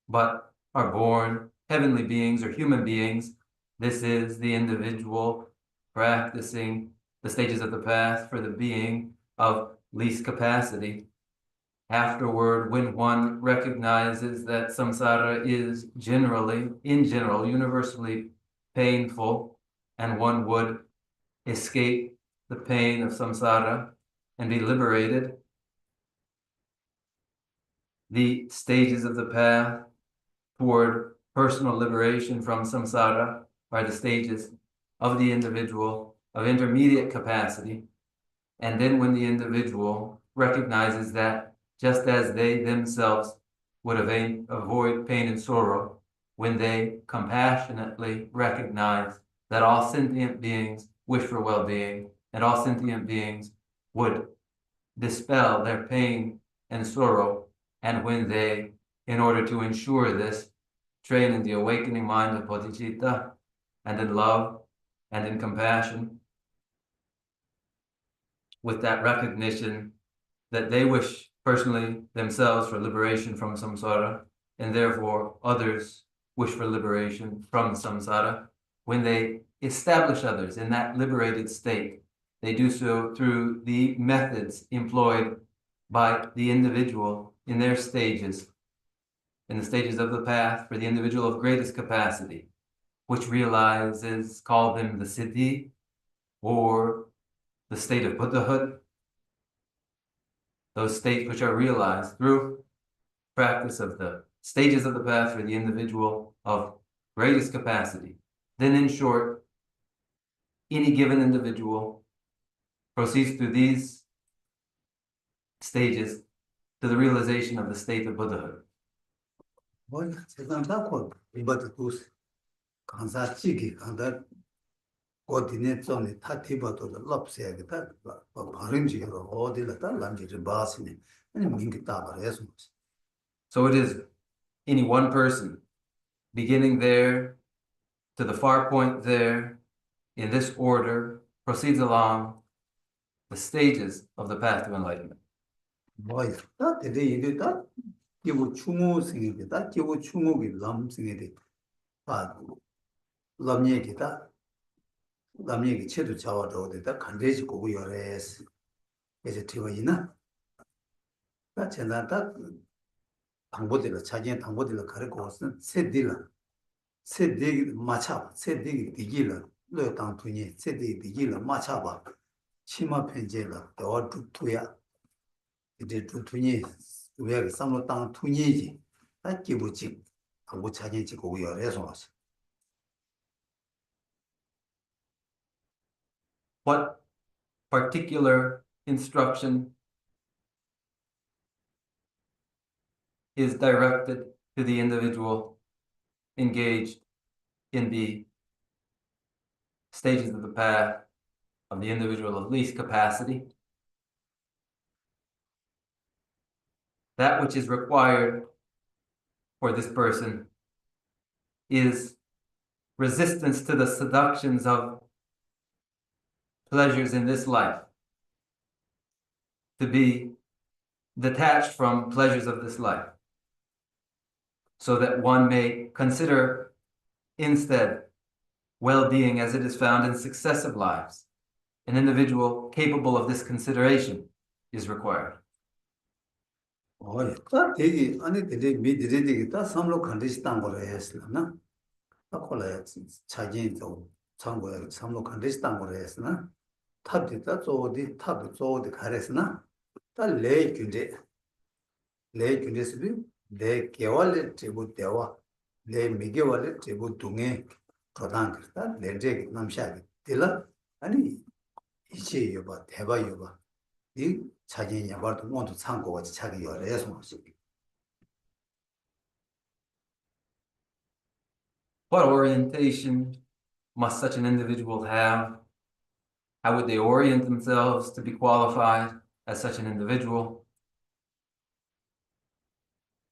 but are born heavenly beings or human beings, this is the individual practicing the stages of the path for the being of least capacity. Afterward, when one recognizes that samsara is in general, universally painful, and one would escape the pain of samsara and be liberated, the stages of the path toward personal liberation from samsara are the stages of the individual of intermediate capacity. And then when the individual recognizes that just as they themselves would avoid pain and sorrow, when they compassionately recognize that all sentient beings wish for well-being and all sentient beings would dispel their pain and sorrow, and when they, in order to ensure this, train in the awakening mind of bodhicitta, and in love, and in compassion, with that recognition that they wish personally themselves for liberation from samsara, and therefore others wish for liberation from samsara. When they establish others in that liberated state, they do so through the methods employed by the individual in their stages, in the stages of the path for the individual of greatest capacity, which realizes, call them the siddhi, or the state of Buddhahood, those states which are realized through practice of the stages of the path for the individual of greatest capacity. Then, in short, any given individual proceeds through these stages to the realization of the state of Buddhahood. 뭐야, 세상 다 곧, 이것도 두세. 강사 찌기, 강사 어디네 좀에 다 뒤봐도 럽세야겠다. 바른지로 어디라다 남지를 봐서니. 아니 민기 따버려서. So it is any one person beginning there to the far point there, in this order, proceeds along the stages of the path to enlightenment. 뭐야, 다 되게 이제다 기부 추모생이다. 기부 추모기 남생이다. 아, 남얘기다. 남얘기 체도 자와도 어디다 간대지 고고 열에스. 그래서 되어이나. 다 전화다 당보들을 자기의 당보들을 가르고 왔은 세딜 맞춰 세딜이 디길을 너 당투니 세딜이 디길을 맞춰봐 치마 편제를 더 두투야 이제 두투니 왜 삼로 땅 투니지 다 기부지 당보 자기지 고고 열에서 왔어. What particular instruction is directed to the individual engaged in the stages of the path of the individual of least capacity? That which is required for this person is resistance to the seductions of pleasures in this life, to be detached from pleasures of this life, so that one may consider instead well-being as it is found in successive lives. An individual capable of this consideration is required. 다 되게 아니 되게 미들이 되게 다 삼로 간듯이 땅 거라 했으나 다 콜라야 자기도 참고야 삼로 간듯이 땅 거라 했으나 탑디다 저어디 탑도 저어디 가랬으나 다 레균데스비 내 개월에 제부 대와 내 미개월에 제부 동에 거단 그다 내제 남샤기 들라 아니 이제 여봐 대바 여봐 이 자기 야발도 모두 참고가 자기 열에서 뭐지. What orientation must such an individual have? How would they orient themselves to be qualified as such an individual?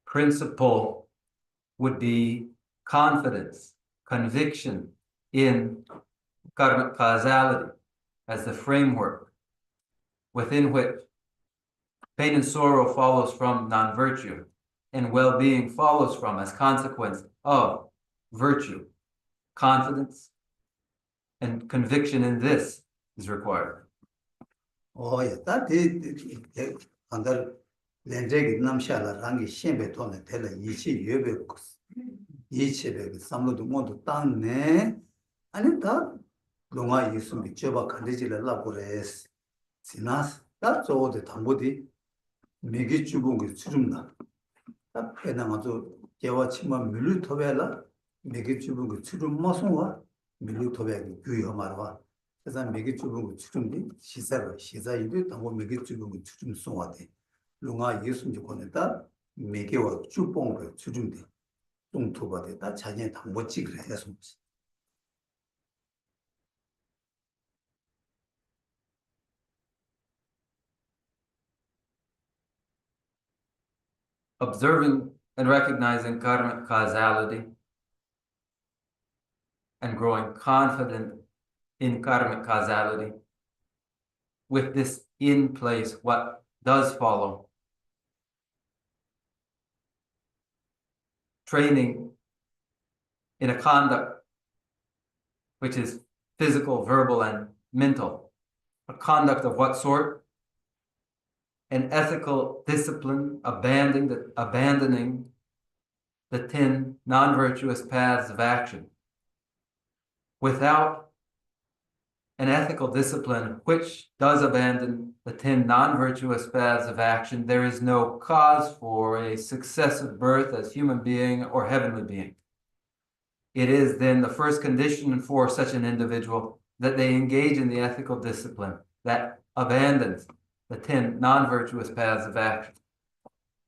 Principle would be confidence, conviction in karmic causality as the framework within which pain and sorrow follows from non-virtue, and well-being follows from as consequence of virtue. Confidence and conviction in this is required. 야, 다디 안달 렌제기 남샤라 랑기 신베 돈에 텔레 이치 예베 이치베 삼로도 모두 땅네 아니 다 동아 예수 미쳐봐 간데지를 라고레스 시나스 다 저어데 당보디 메기 주봉이 추름나 다 페나마도 개와 치마 밀루 토벨라 메기 주봉이 추름 마송와 밀루 토벨이 규여 말와 그래서 메기 주봉이 추름디 시사이도 당고 메기 주봉이 추름 송와데 롱아 예수 미고네다 메기와 주봉을 추름디 동토바데 다 자녀 당보 찍으래 해서 Observing and recognizing karmic causality and growing confident in karmic causality. With this in place, what does follow? Training in a conduct which is physical, verbal, and mental. A conduct of what sort? An ethical discipline, abandoning the 10 non-virtuous paths of action. Without an ethical discipline which does abandon the 10 non-virtuous paths of action, there is no cause for a successive birth as human being or heavenly being. It is then the first condition for such an individual that they engage in the ethical discipline that abandons the 10 non-virtuous paths of action.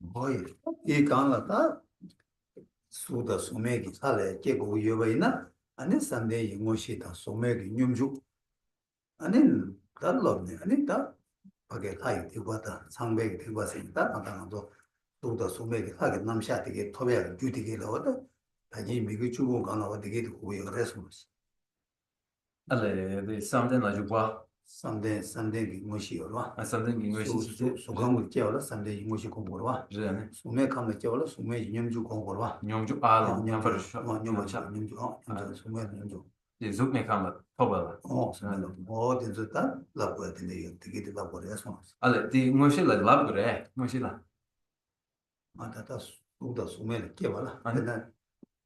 Boy, 이 강라다 수다 소매기 살에 깨고 여바이나 아니 산데 이모시다 소매기 뇽주 아니 달럽네 아니 다 밖에 가이 되고다 상백이 되고서다 나타나도 수다 소매기 하게 남샤되게 토베가 주되게 나와다 다시 미국 주고 가나와 되게 되고 그래서 Allez, something like what? 산데 이모시요라 Something English is 소강을 깨워라 산데 이모시 공부로와 Jeune. 소매 감을 깨워라 소매 뇽주 공부로와 Nyongju Ali, 뇽주 Nyongju. 소매 뇽주 Zook me come Tobel. 된다 라고야 되네 되게 되다 버려서 Allez, the Moshila Labure, Moshila. 마다다 수다 소매를 깨워라 아니. 근데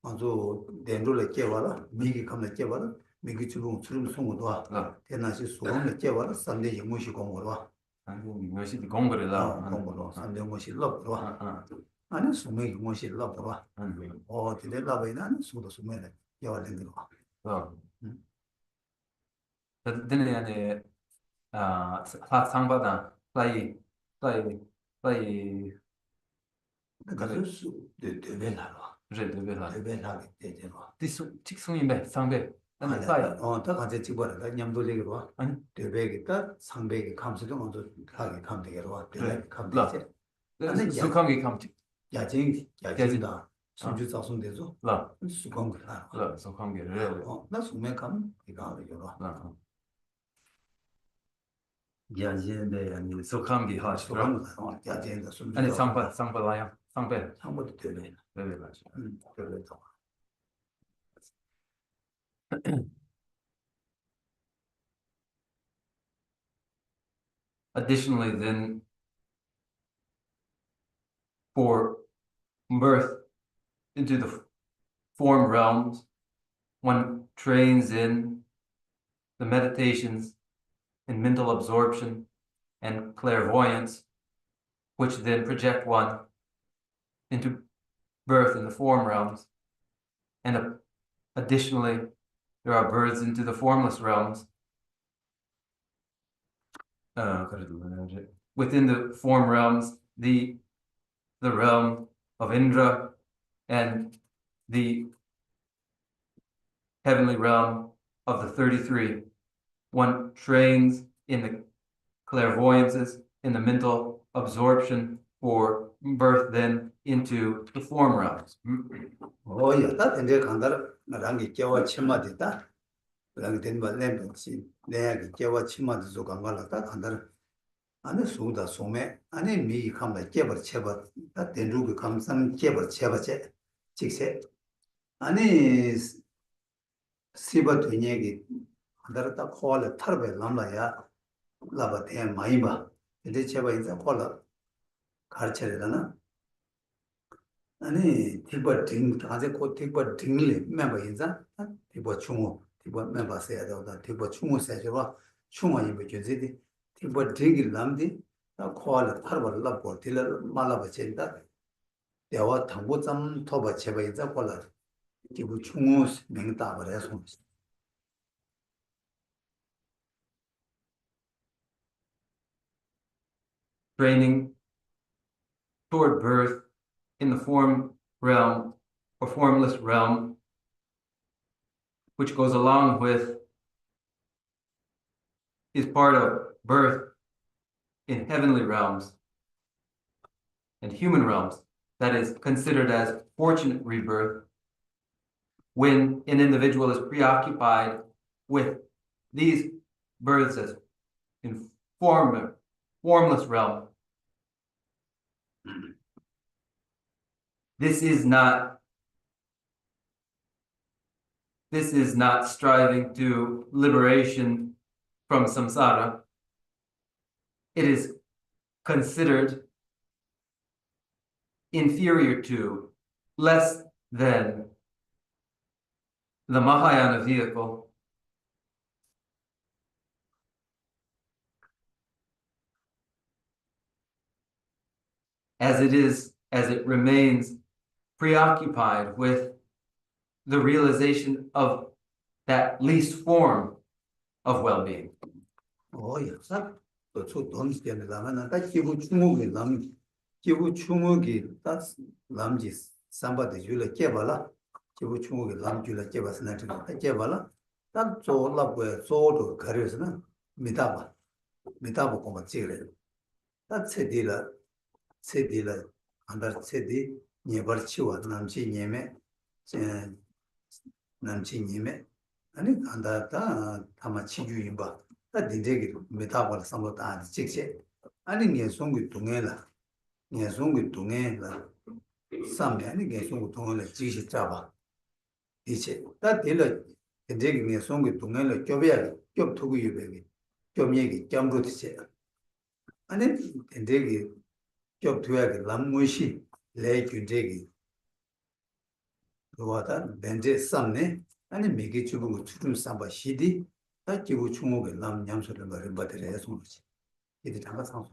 먼저 된로를 깨워라 미기 감을 깨워라 미기 주로 주름 송도와 대나시 소원을 깨워라 산데 이모시 공부로와 Moshi Gongorilla. 공부로 산데 이모시 럽로와 아니 소매 이모시 럽로와 되네 라바이나 수다 소매를 깨워야 되는 거 Then, Sangbada, play. 그래서 되벨하라 Redevilla. 되벨하게 되잖아 This Chickswing, Sangbe, and the fire. 다 같이 집어라 냠돌리기로 와 아니. 되배기다 상배기 감수도 먼저 하게 감되게로 와 되배 감되지 Sukangi come to 야쟁이다 손주 자손되죠 La, 수강을 Sukangi, really. 나 수매 감 이거 하려고 Yeah, and Sukangi Hush. 수강을 야쟁이다 손주 And it's Sangbalaya, Sangbe, 상보도 되배 very much. 되배다 Additionally, then, for birth into the form realms, one trains in the meditations in mental absorption and clairvoyance, which then project one into birth in the form realms. And additionally, there are births into the formless realms. Within the form realms, the realm of Indra and the heavenly realm of the 33. One trains in the clairvoyances, in the mental absorption for birth then into the form realms. 야, 이제 간다라 나랑이 깨워 치마디다. 그랑 된 발렘지 내가 깨워 치마디도 간가라다 간다라. 안에 수다 소매 안에 미 감다 깨버 쳐버 다 된루그 감상 깨버 쳐버제 직세 안에 시바 되냐기 간다라다 콜 타르베 남라야 라바테 마이바 이제 쳐버 인자 콜 가르쳐려나 아니 티버 딩 아제 코 티버 딩리 멤버 인자 티버 충호 티버 멤버 세야 되다 티버 충호 세져와 충호이 버지디 티버 딩이 남디 나 코알 타르버 라보 딜러 말라바 젠다 대와 당보점 토버 제바 인자 콜라 티버 충호 맹다 버려서 Training toward birth in the form realm or formless realm, which goes along with, is part of birth in heavenly realms and human realms, that is considered as fortunate rebirth. when an individual is preoccupied with these births as in formless realm, this is not striving to liberation from samsara. It is considered inferior to, less than the Mahayana vehicle, as it remains preoccupied with the realization of that least form of well-being. 싹 또 돈스게는 라면은 딱 기부 추목이 기부 추목이 딱 남지 삼바데 줄에 깨발라 기부 추목이 남줄에 깨봤으나 딱 깨발라 딱 졸라고 소도 가려서는 미다바 고마 찍으래 딱 세디라 안다 세디 니버치와 남지 님에 남지 님에 아니 안다다 타마 치주임바 다 딘데기 메타볼 삼로다 직세 아니 녀송이 동해라 삼매 아니 녀송이 동해라 직시 잡아 이제 다 딜러 딘데기 녀송이 동해라 껴벼야 껴투고 유배기 껴미기 껴무듯이 아니 딘데기 껴투야기 람무시 레균데기 그거다 벤제 삼네 아니 미기 주부 추름 삼바 시디 다 기부 추목에 남 냠소를 말을 받으려 해서 그렇지 이제 잠깐 상수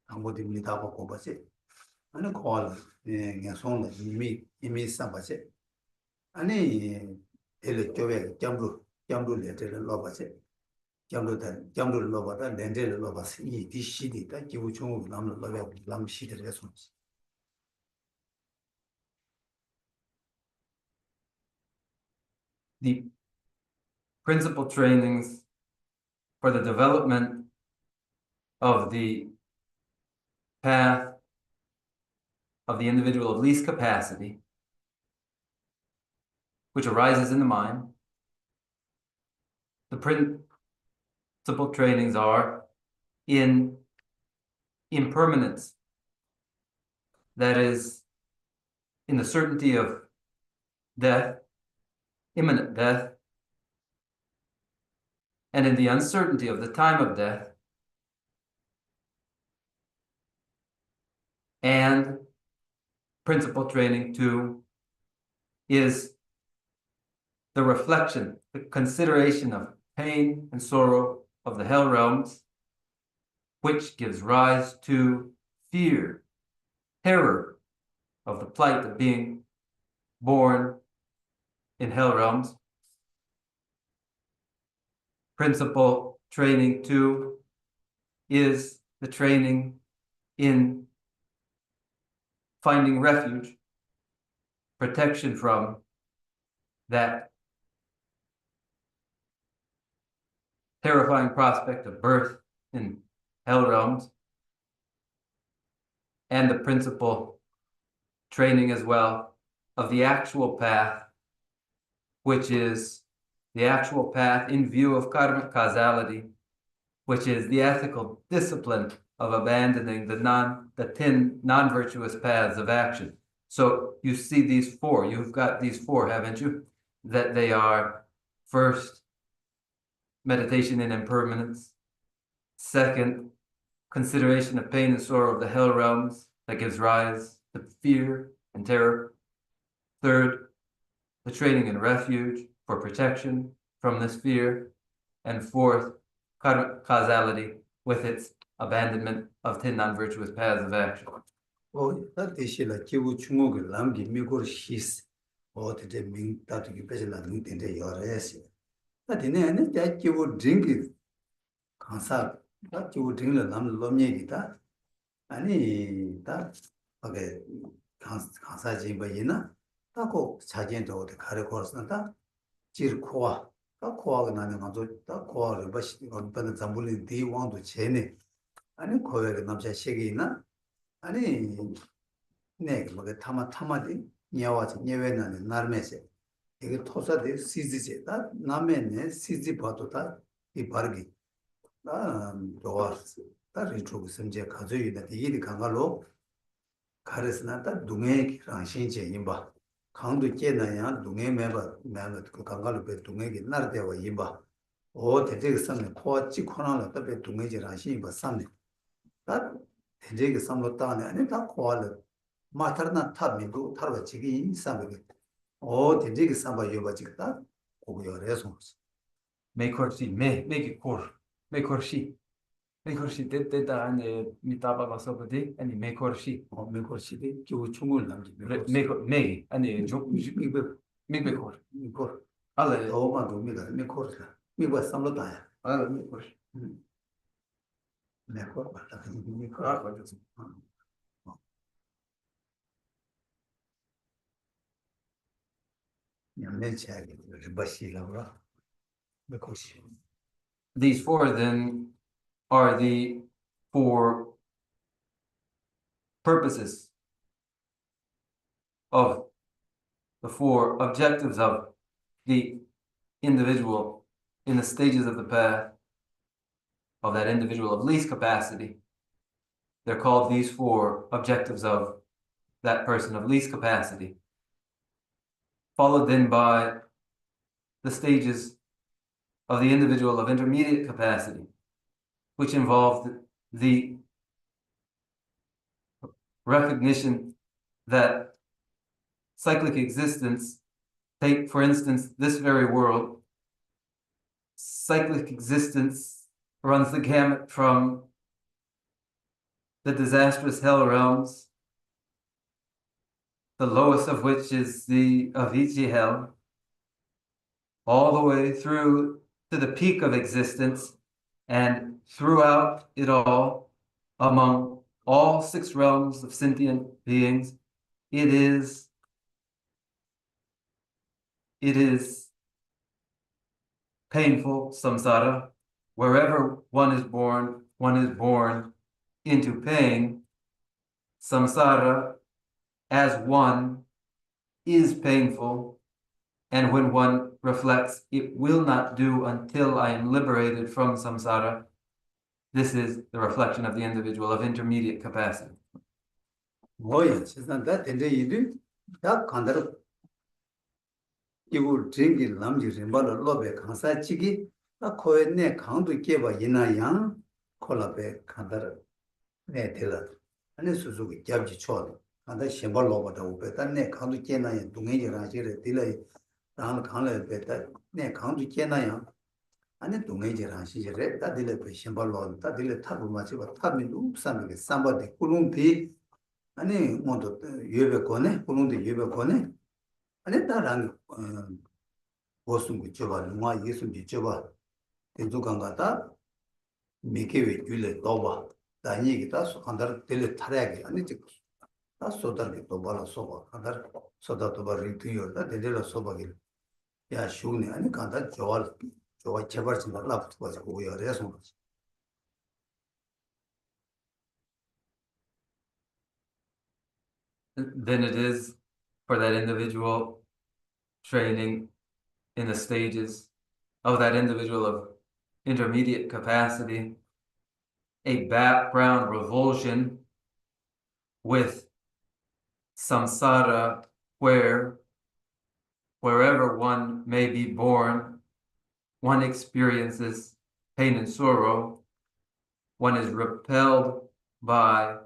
아무데입니다 하고 봐지 아니 콜 예 손을 이미 삼바지 아니 엘레 교회 점루 레터를 넣어봐지 점루를 넣어봐다 렌즈를 넣어봐서 이 디시디 다 기부 추목 남을 넣어야 남 시대를 해서 그렇지 The principal trainings for the development of the path of the individual of least capacity, which arises in the mind. The principal trainings are in impermanence, that is, in the certainty of death, imminent death, and in the uncertainty of the time of death, and principal training 2 is the reflection, the consideration of pain and sorrow of the hell realms, which gives rise to fear, terror of the plight of being born in hell realms. Principal training 2 is the training in finding refuge, protection from that terrifying prospect of birth in hell realms, and the principal training as well of the actual path, which is the actual path in view of karmic causality, which is the ethical discipline of abandoning the 10 non-virtuous paths of action. So you see these 4, you've got these 4, haven't you? That they are, first, meditation in impermanence. Second, consideration of pain and sorrow of the hell realms that gives rise to fear and terror. Third, the training in refuge for protection from this fear. And fourth, causality with its abandonment of 10 non-virtuous paths of action. 다 대시라 기부 추목을 남기 미고를 시스 어떻게 민 다투기 배질라 민된데 여러야시 다 되네 다 기부 딩기 강사 다 기부 딩을 남 롬얘기다 아니 다 하게 강사지 뭐이나 다고 자진도 어디 가르고서다 지르코와 다 코아가 나는 가서 다 코아를 버시 어떤 잠불이 대왕도 제네 아니 코에가 남자 세계이나 아니 네 그게 타마디 냐와지 녀외나는 나르메세 이게 토사데 시지제 다 남에네 시지 봐도다 이 바르기 다 좋았어 다 리초고 섬제 가져이다 이게 강가로 가르스나 다 동해랑 신체 임바 강도 깨나야 동해 매바 그 강가로 배 동해기 나르대와 임바 오 대제 섬에 코아 찍코나라 배 동해지랑 신바 섬에 다 대제 섬로 따네 아니 다 코아를 마타르나 탑미도 타르가 지기 인사하게 오 대제 섬바 요바직다 고고요래서 Mekorsi, mekorsi. Mekorsi, te ane mitaba masopati, ani mekorsi. 메고시데 교 총을 남기 Megi, ani 미베 mekor. 미코 Ale, 도마도 미가 미코르다 미바 삼로다야 ale mekorsi. 메코 바다 미코 Ah, pues, 냠내차게 바시라고 메코시 these four then are the four purposes of the four objectives of the individual in the stages of the path of that individual of least capacity. They're called these four objectives of that person of least capacity, followed then by the stages of the individual of intermediate capacity, which involve the recognition that cyclic existence, take for instance this very world, cyclic existence runs the gamut from the disastrous hell realms, the lowest of which is the Avicii hell, all the way through to the peak of existence, and throughout it all, among all six realms of sentient beings, it is painful samsara. Wherever one is born into pain. Samsara, as one, is painful, and when one reflects, it will not do until I am liberated from samsara. This is the reflection of the individual of intermediate capacity. 뭐야 세상다 된데 이들 다 간다로 이거 쟁기 남지 림발로 로베 강사치기 나 코에네 강도 깨봐 이나양 콜라베 간다로 네 될라 아니 수수기 잡지 쳐 간다 심발로 보다 오베다 네 강도 깨나야 동해지라 지레 딜레 다음 강래 베다 네 강도 깨나야 아니 동해지라 시제레 다 딜레 베 심발로 다 딜레 타고 마치고 타면 уп사는 삼바데 꿀웅비 아니 뭐도 예배권에 꿀웅도 예배권에 아니 다랑 보승고 줘봐 누가 예수님 줘봐 대두간 가다 미케베 줄레 도바 다니기다 한달 텔레 타야게 아니 즉 다 소다게 도바라 소바 한달 소다 도바 리트요다 데데라 소바길 야 슈네 아니 간다 좋아 제발 좀 라프트 가지고 오야래서 Then it is for that individual training in the stages of that individual of intermediate capacity, a background revulsion with samsara, wherever one may be born, one experiences pain and sorrow, one is repelled by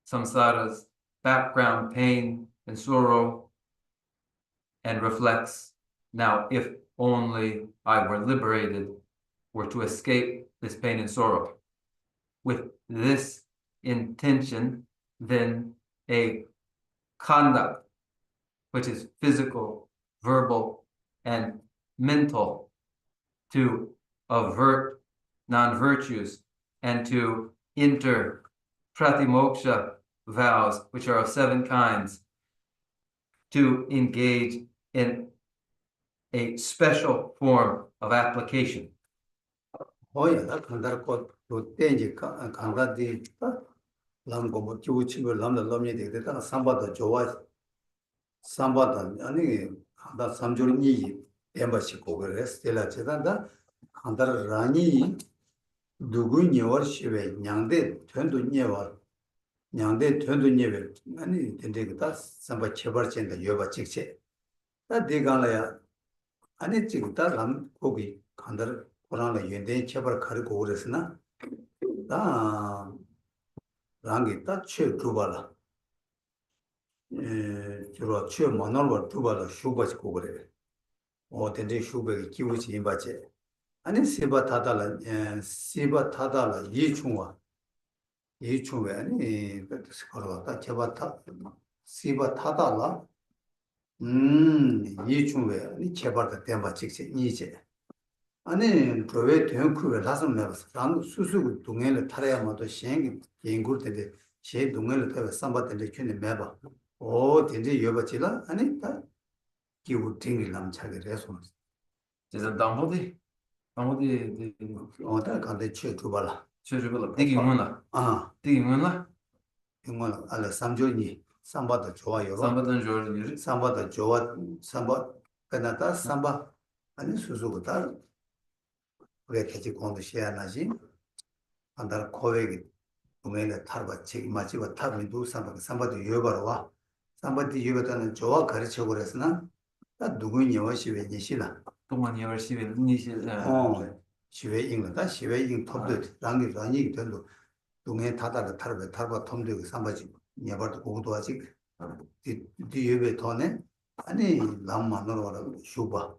samsara's background pain and sorrow, and reflects, now if only I were liberated, were to escape this pain and sorrow. With this intention, then a conduct, which is physical, verbal, and mental, to avert non-virtues and to enter pratimoksha vows, which are of 7 kinds, to engage in a special form of application. 뭐야 나 간다로 또 땡지 간다디 람고 뭐 주치고 람다 람이 되다 삼바도 좋아 삼바다 아니 한다 삼조니 엠바시 고거래 스텔라 제단다 한다 라니 누구 녀월 시베 냥데 전도 녀월 냥데 전도 녀베 아니 된데가 삼바 체벌전다 여바 직체 다 대간라야 아니 지금다 람 고기 한다 고라나 연대 체벌 가르고 그랬으나 다 랑게 따체 두발라 주로 취업 만나러 두발라 슈바지 고그래 된데 슈베기 기우지 임바제 아니 세바 타달라 이충와 아니 그래서 걸어왔다 제바타 세바 타달라 이충we 아니 제바다 템바 직세 이제 아니 그왜 대응크에 가서 내서 랑 수수 동행을 타야마도 시행이 연구를 때데 제 동행을 타서 삼바들 균에 매봐 된지 여바지라 아니 다 기부 팅이 남차게 해서 지금 당보디 다 간데 쳐 주발라 최주발라 되게 응원라 되게 응원라 이건 알아 삼조니 삼바도 좋아요 삼바던 조르니 삼바도 좋아 삼바 그나다 삼바 아니 수수보다 왜 대지 공도 시야나지 안달 코웨기 동행에 타바 책임하지와 타미도 삼바도 여바로 와 삼바도 여바다는 좋아 가르쳐 그랬으나 나 누구니 여시베 니시라 동안이 열심히 니시 시외 인다 시외 인 톱도 랑이 라니 된도 동해 타다가 타바 톰도 삼바지 여바도 공도 아직 뒤에 돈에 아니 남만으로 와라 슈바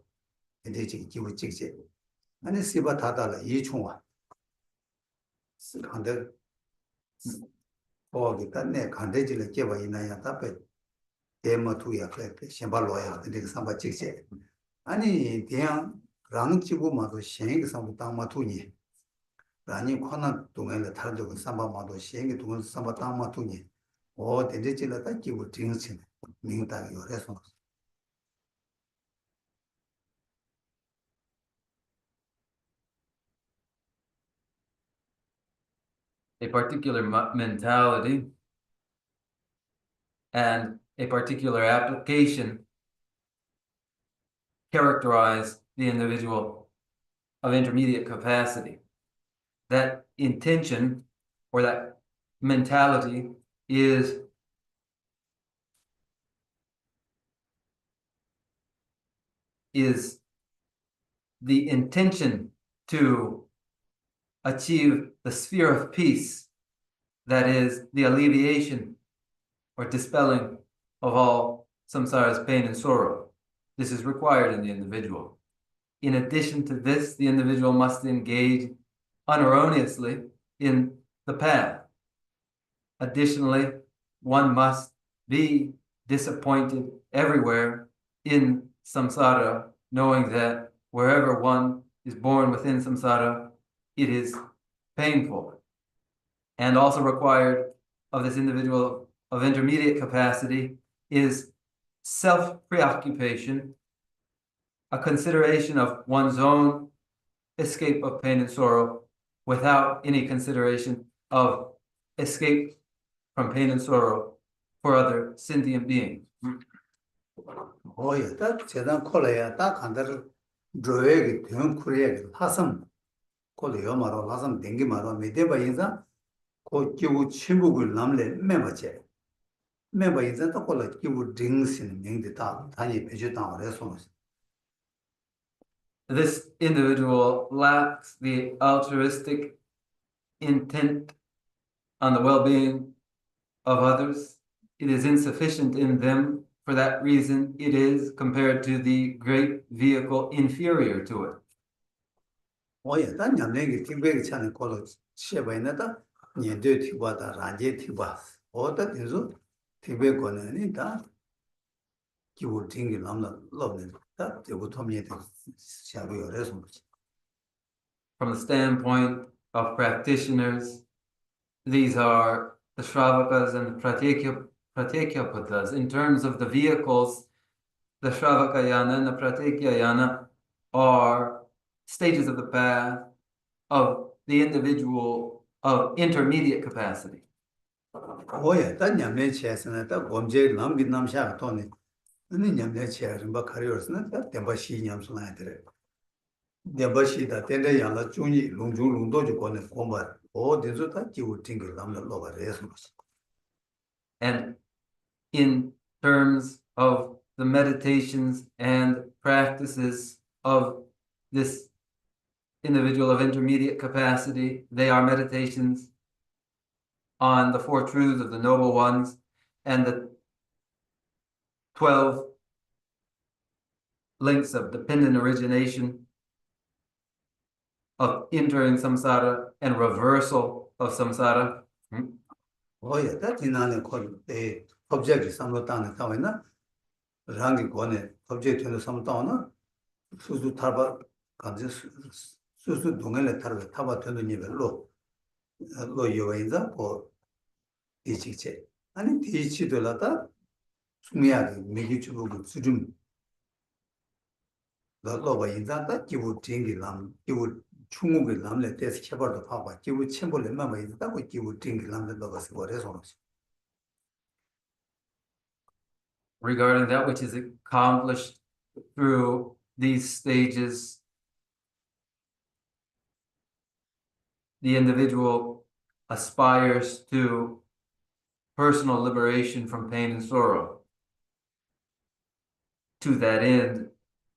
근데 지금 기부 찍지 아니 시바 타달라 이총아 간데 거기 간내 간데지를 깨봐 있나야 답에 데모투야 그래 셴발로야 근데 삼바 찍지 아니 대양 랑지고 마도 시행이 삼바 땅마투니 라니 코나 동에를 타르고 삼바 마도 시행이 동을 삼바 땅마투니 된지질라 딱 기부 딩신 민다기 요래서 a particular mentality and a particular application characterize the individual of intermediate capacity. That intention or that mentality is the intention to achieve the sphere of peace, that is the alleviation or dispelling of all samsara's pain and sorrow. This is required in the individual. In addition to this, the individual must engage unerroneously in the path. Additionally, one must be disappointed everywhere in samsara, knowing that wherever one is born within samsara, it is painful. And also required of this individual of intermediate capacity is self-preoccupation, a consideration of one's own escape of pain and sorrow without any consideration of escape from pain and sorrow for other sentient beings. 딱 재단 콜레야 딱 한다를 조회기 대응 쿠리에기 하섬 콜레요 말어 하섬 댕기 말어 메데바 인자 고 기부 침묵을 남래 매마제 매바 인자 딱 콜레 기부 딩신 맹데 다 단위 배주당 그래서 This individual lacks the altruistic intent on the well-being of others. It is insufficient in them. For that reason, it is, compared to the great vehicle, inferior to it. 단 냠내기 팅백이 차는 콜로 시에바이나다 년도 티바다 라제 티바 어다 된소 티백고는 다 기부 팅기 남나 lov는 다 되고 톰이에 샤고요 그래서 From the standpoint of practitioners, these are the Shravakas and the Pratyekyapatas. In terms of the vehicles, the Shravakayana and the Pratyekayana are stages of the path of the individual of intermediate capacity. 단 냠내 치에서는 딱 범죄 남긴 남샤가 돈이 아니 냠내 치아는 바 카리오스는 다 템바시 냠스나 되래. 템바시다 텐데 양가 중이 롱중 롱도지 거네 공바. 어디서 다 지우 팅글 남는 로가 레스. And in terms of the meditations and practices of this individual of intermediate capacity, they are meditations on the four truths of the noble ones and the 12 links of dependent origination, of entering samsara and reversal of samsara. 어야 다 지나는 거에 object 삼로 땅에 타와나 랑기 거네 object 되는 삼 타와나 수수 타바 간지 수수 동안에 타바 타바 되는 니벨로 로 요인자 고 이치체 아니 디치들라다 수미야기 미기주부 수준 너로가 인자다 기부 팅기람 기부 충무게 남래 때스 켜버도 파봐 기부 첨벌에 마마 있다고 기부 팅기람데 너가 그래서 Regarding that which is accomplished through these stages, the individual aspires to personal liberation from pain and sorrow. To that end,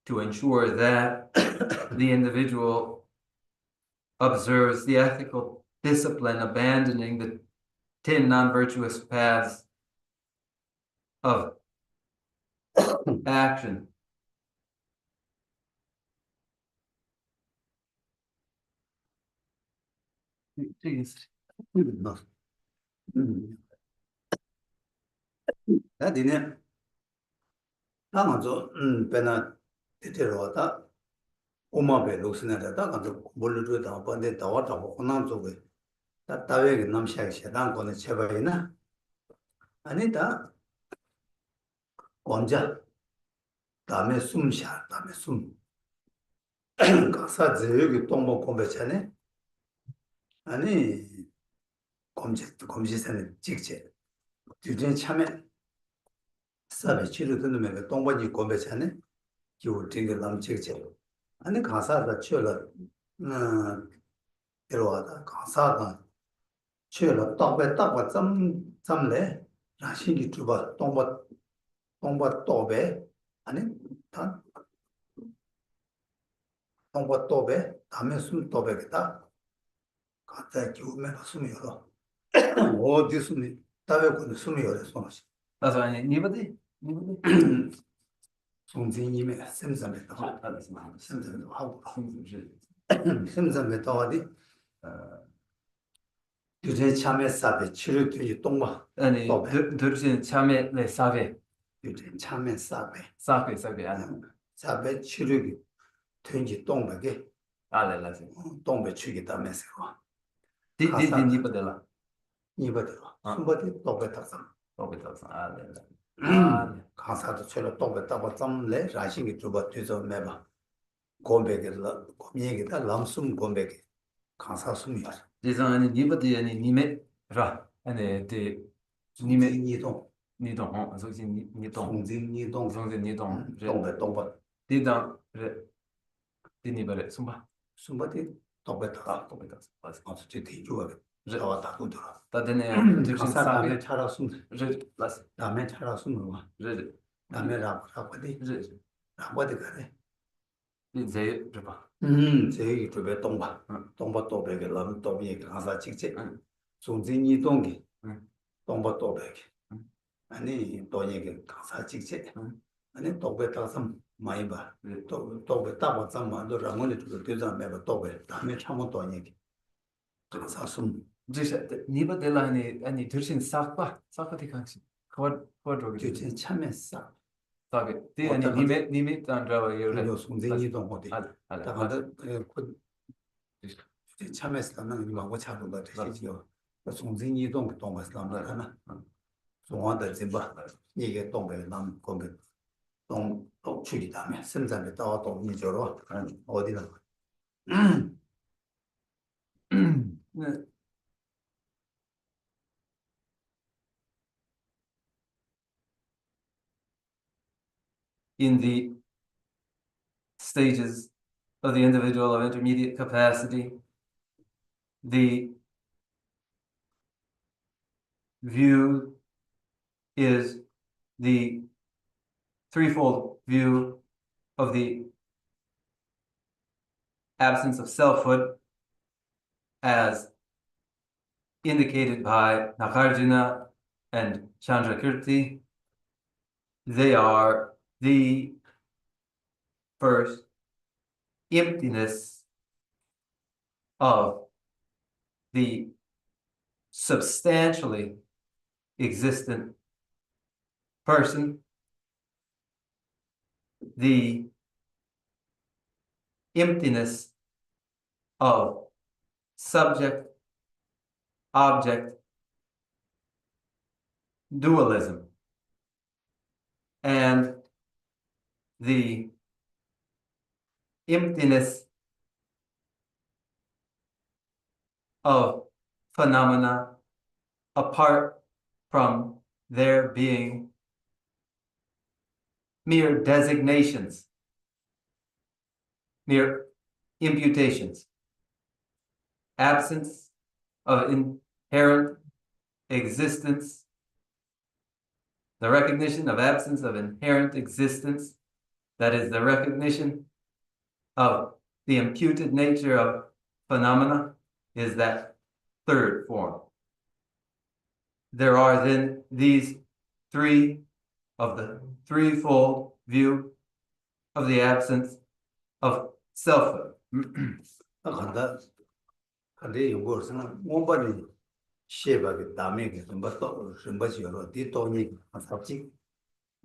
to ensure that the individual observes the ethical discipline, abandoning the 10 non-virtuous paths of action. 나디네 나가서 배나 데려와다 오마베 로스네다 가서 몰르르다 번데 다와다 혼난 쪽에 다 다외게 남샤게 셔단 거는 제발이나 아니다 혼자 다음에 숨샤 다음에 숨 가사 제여기 똥모 공배차네 아니 검지선에 직제 뒤에 참에 사배 치료 듣는 매 똥바지 공배차네 기울 ting을 남직제 아니 가사다 치료를 데려와다 가사다 치료를 떡배 떡과 점래 라신기 주바 똥바 또배 아니 다 똥바 또배 다음에 숨 또배겠다 가자 기우면 숨이 열어 어디 숨이 다외고는 숨이 열어 손없이 That's why anybody? 송진이면 샘샘에 다 That's not. 샘샘에 하고 샘샘에 다와디 유제 참에 사배 치료 뒤에 똥바 아니, 또배 들으신 참에 내 사배, 유제 참에 사배 사배 아니. 사배 치료기 뒤에 똥배게 알레라지. 똥배 치기 다면서 니버들라. 이버들 숨버디 똥배 탁삼 거기서 알레라. 가사도 처럼 똥배 따바 짬래 라신기 주바 뒤서 매봐 곰배게라 곰얘기다 람숨 곰배게 가사 숨이야 지금 아니 니버디 아니 니메 라 아니 데 니메 니동 니동 소지 니동 송진니동 송지 니동 똥배 똥배 디당 디니버레 숨바 숨버디 똥배 따가 거기다 맞아. 아주 제 대주가 저와 다구더라 다데네 들으신 가사 다음에 사배 차라 숨 라스 다음에 차라 숨으로 다음에 라바디 라바디 가래 이제 봐. 제기 주배 똥바 똥바 또배게 람 또비에 가사 직제 응. 송진니동기 응. 똥바 또배게 응. 아니 또얘기 가사 직제 응. 아니 또배 따삼 많이 봐 네. 또배 따바 쌈만도 라모니 또 되자 매바 또배 다음에 참은 또 얘기 가사 숨 지금 니버들라 아니 들으신 사파티 강시. 거기 주제 참했어 사배. 디 아니 니메 단자와 그리고 요래. 송진니동 어디 알레. 다가도 그 참했으면 이거 차도 거 되시죠 송진니동 동가스람다나 송화들 집바 이게 동배 남 거기 동 출이 다음에 생산에 따와 동이죠로 어디나 네. in the stages of the individual of intermediate capacity, the view is the threefold view of the absence of selfhood as indicated by Nagarjuna and Chandrakirti. They are the first emptiness of the substantially existent person, the emptiness of subject object dualism, and the emptiness of phenomena apart from their being mere designations, mere imputations, absence of inherent existence, the recognition of absence of inherent existence, that is the recognition of the imputed nature of phenomena, is that third form. There are then these three of the threefold view of the absence of selfhood. 간다. 근데 이거는 몸발이 쉐바게 담에게 좀 봤어. 좀 봐지요. 뒤도니 맞지?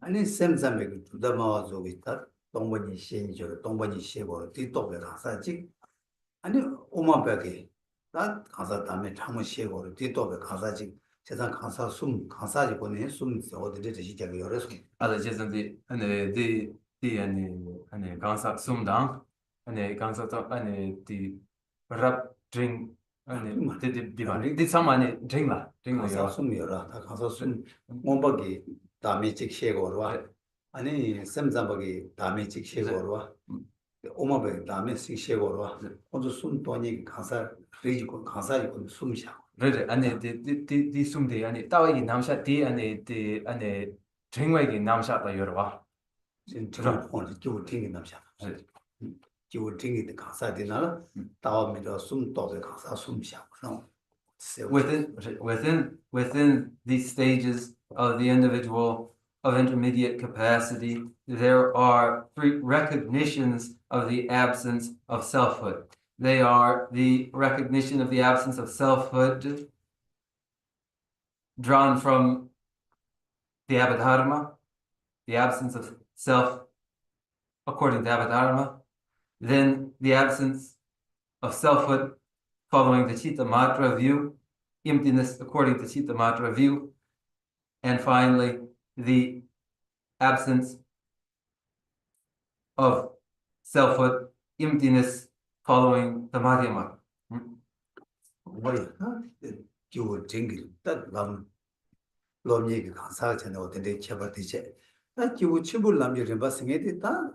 아니 샘샘에 두다마 저기 있다. 동번이 신이죠. 동번이 쉐고 뒤도에 가사지. 아니 오만백이 나 가사 담에 참을 쉐고 뒤도에 가사지. 세상 가사 숨 가사지 보내 숨 어디에 시작이 열어서. Also die ganze Sumdang, ganze die rap drink die samane drink 가사 숨이라 다 가사 숨 몸박이 담에 찍쉐고 와. 아니 샘잠박이 담에 찍쉐고 와. 오마백 담에 찍쉐고 와. 먼저 숨 돈이 가사 리고 가사 이거 숨샤. 그래 die sumde 따위기 남샷 die drink 남샷다 여러와. 진짜 오늘 저 팅이 남샤. 저 팅이 가사 되나? 다음에도 숨 도에 가사 숨샤. Within these stages of the individual of intermediate capacity, there are three recognitions of the absence of selfhood. They are the recognition of the absence of selfhood drawn from the Abhidharma, the absence of self according to Abhidharma, then the absence of selfhood following the Chitta Matra view, emptiness according to Chitta Matra view, and finally the absence of selfhood, emptiness following the Madhyama. 뭐야? 저 팅이 딱남 롬니가 가사 전에 어떻게 쳐버리지? 나 지구 치불 남녀를 봤으니 됐다.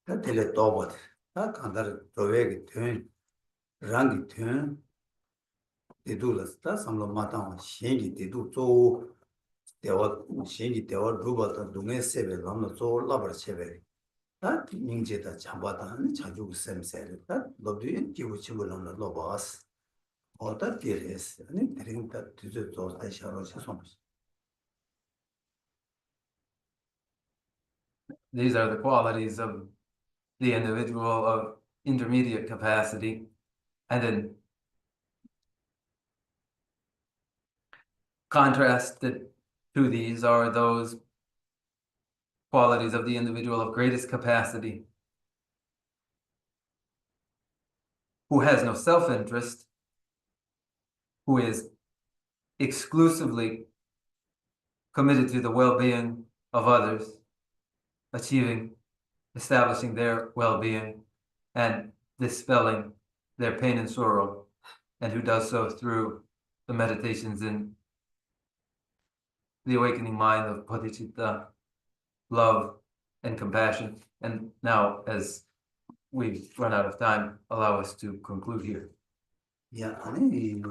다 텔레 도버. 다 간다를 도외게 된 랑이 된 대두라스다 삼로 마당 신기 대두 조 대화 신기 대화 루바다 동에 세베 남로 조 라버체베 다 닝제다 잡아다 자주 셈세다 너도 지구 치불 남로 로바스 어다 디레스 아니 드링다 뒤져 조다 샤로시 손스. These are the qualities of the individual of intermediate capacity, and then contrasted to these are those qualities of the individual of greatest capacity, who has no self-interest, who is exclusively committed to the well-being of others, establishing their well-being and dispelling their pain and sorrow, and who does so through the meditations in the awakening mind of bodhicitta, love, and compassion. And now, as we've run out of time, allow us to conclude here. 야, 아니,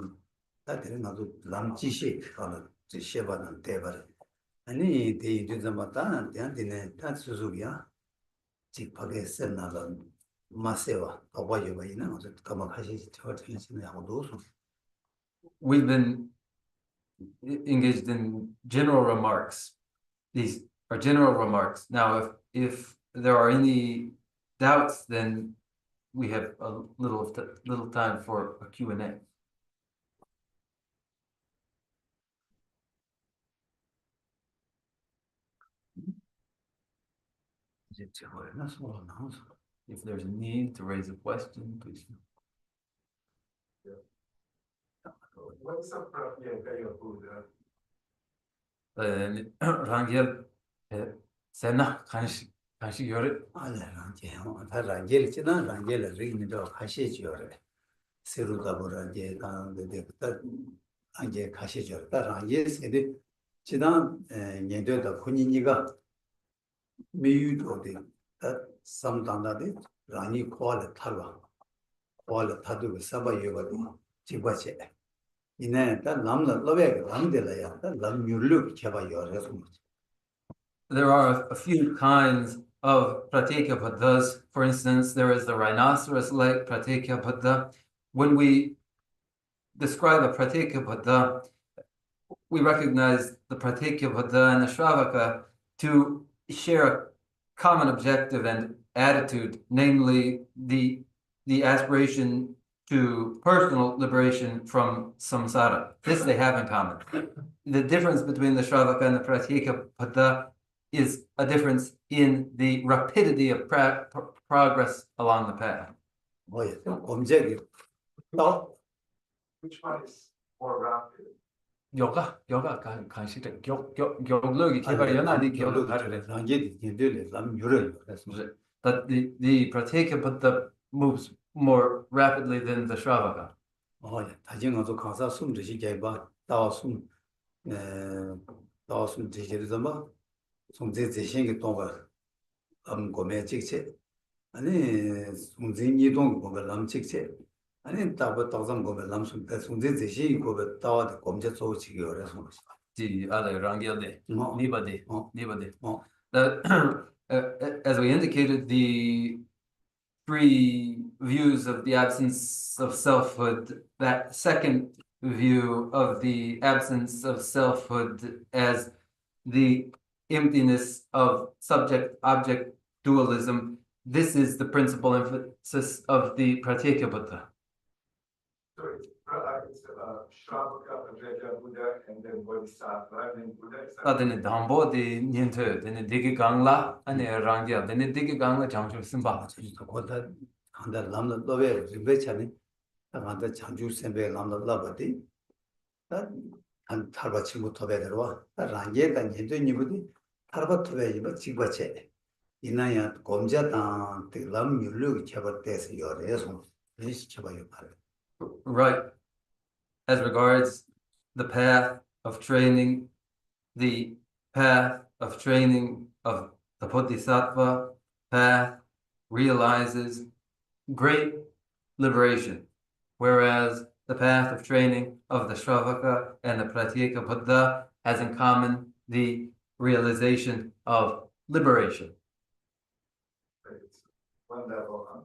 다들 나도 남지시 하는 지시바는 대발. 아니, 대이들마다 대한테는 다 수수비야. 집하게 쌤나가 마세와 어바이바 있는 어제 가만하시 저 정신이 하고도 We've been engaged in general remarks. These are general remarks. Now, if there are any doubts, then we have a little time for a Q&A. 이제 저거나 소로 나와서 If there's a need to raise a question, please. What's up, yeah, Rangel, Sena, kanshi yore. 알라란게 다 란겔지나 란겔을 리니도 가시지요래. 세루다 보라게 다는데 그다 안게 가시죠. 다 란겔 세대 지난 년도다 군인이가 미유도데 다 삼단다데 라니 코알 타르와 코알 타두고 사바이거든 지바체 이내 다 남나 러베 남데라야 다 남유르 켜바요래서 There are a few kinds of pratyeka paddhas. For instance, there is the rhinoceros-like pratyeka paddha. When we describe a pratyeka paddha, we recognize the pratyeka paddha and the shravaka to share a common objective and attitude, namely the aspiration to personal liberation from samsara. This they have in common. The difference between the shravaka and the pratyeka paddha is a difference in the rapidity of progress along the path. 뭐야 검색이 또 Which one is more rapid? Yoga 간식을 교육력이 개발 연합이 교육 다르래. 란겔이 년도에 남유르 그래서 That the pratyeka paddha moves more rapidly than the shravaka. 다징어도 가서 숨 드시게 봐. 다숨 다숨 드시게 좀 송제 제신게 동바 고메 직체 아니 송제 이동 고메 남 직체 아니 다버 다점 고메 남숨 대 송제 제신 고메 다와데 검제 조치기 어려서 The other Rangel Nibade. 어 As we indicated, the three views of the absence of selfhood, that second view of the absence of selfhood as the emptiness of subject-object dualism, this is the principal emphasis of the Pratyeka Buddha. Sorry, it's Shravaka, Pratyeka Buddha, and then Bodhisattva, and then Buddha. Then Dambo the Nintu, then the Digi Gangla, and the Rangya, then the Digi Gangla Changshu Simba. 고다 한다 남도 너왜 리베차니 한다 장주 셈베 남도 라바디 한 탈바 친구 토베들와 란게다 년도 니부디 탈바 토베이바 지바체 이나야 검자다 남 윤력 켜버때서 요래서 이시 켜봐요 말 Right. As regards the path of training, the path of training of the Bodhisattva path realizes great liberation, whereas the path of training of the Shravaka and the Pratyeka Buddha has in common the realization of liberation. It's one level, huh?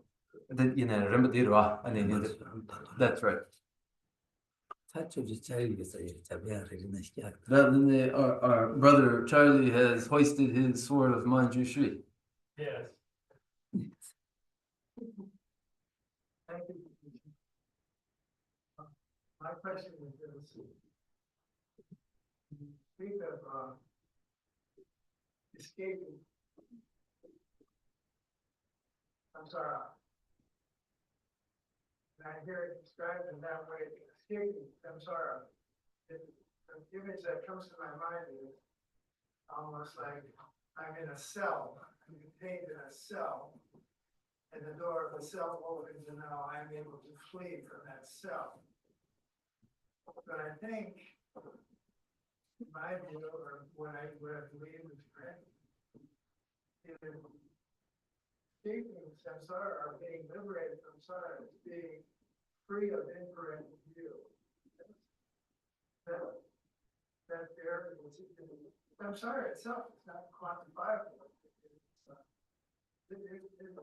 That's right. 사초지 자리에서 자비하리는 시작 Then our brother Charlie has hoisted his sword of Manjushri. Yes. Thank you. My question is this. You speak of escaping samsara. And I hear it described in that way, escaping samsara. The image that comes to my mind is almost like I'm in a cell, I'm contained in a cell, and the door of the cell opens, and now I'm able to flee from that cell. But I think, in my view, or what I believe is correct, escaping samsara or being liberated from samsara is being free of incorrect view. That, that there is samsara itself is not quantifiable. It is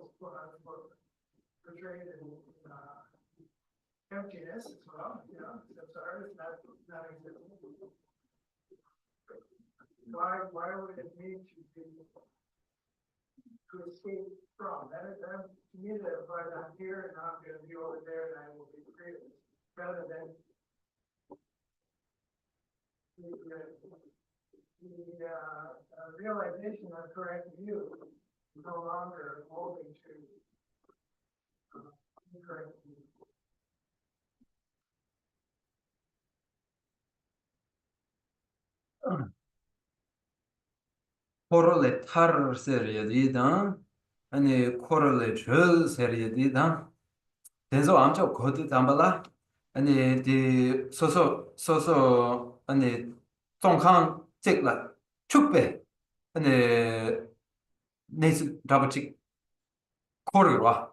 portrayed in emptiness as well. You know, samsara is not existent. Why would it need to be to escape from? That to me, that if I'm here and I'm going to be over there and I will be free, rather than the realization of correct view is no longer holding to incorrect view. 코르레 타르 세리디다 아니 코르레 줄 세리디다 대소 암적 거드 담발라 아니 디 소소 아니 종康 찍라 축배 아니 네스 다버치 코르와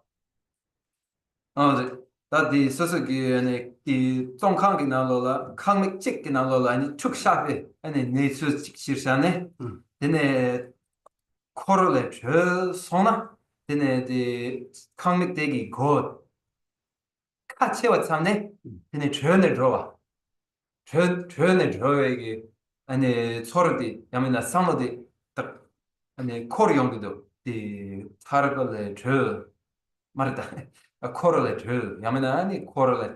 다디 소소기 아니 디 종康기 나로라 강믹 찍기 나로라 아니 축샤베 아니 네스 찍시르샤네 데네 코르레 줄 소나 데네 디 강믹 대기 곧 카체와 참네 데네 전에 들어와 전에 들어에게 아니 소르디 야미나 상로디 딱 아니 코르 용기도 디 타르걸레 줄 말했다 코르레 줄 야미나 아니 코르레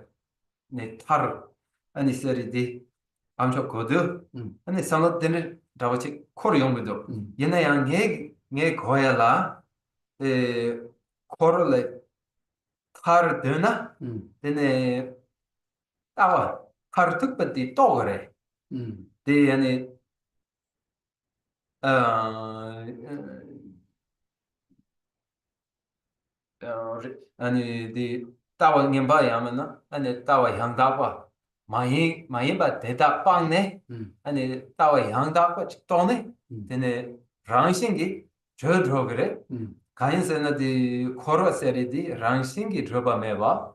네 타르 아니 세리디 암초 코드 아니 상로 데네 다버치 코르 용기도 얘네 양게 고야라 에 코르레 타르 되나 데네 따와 타르 특별히 또 그래 데 아니 아니 디 따와 님바야면은 아니 따와 향다바 마이바 대다 빵네 아니 따와 향다바 또네 데네 랑싱기 저도 그래 가인세나디 코로세리디 랑싱기 드바메바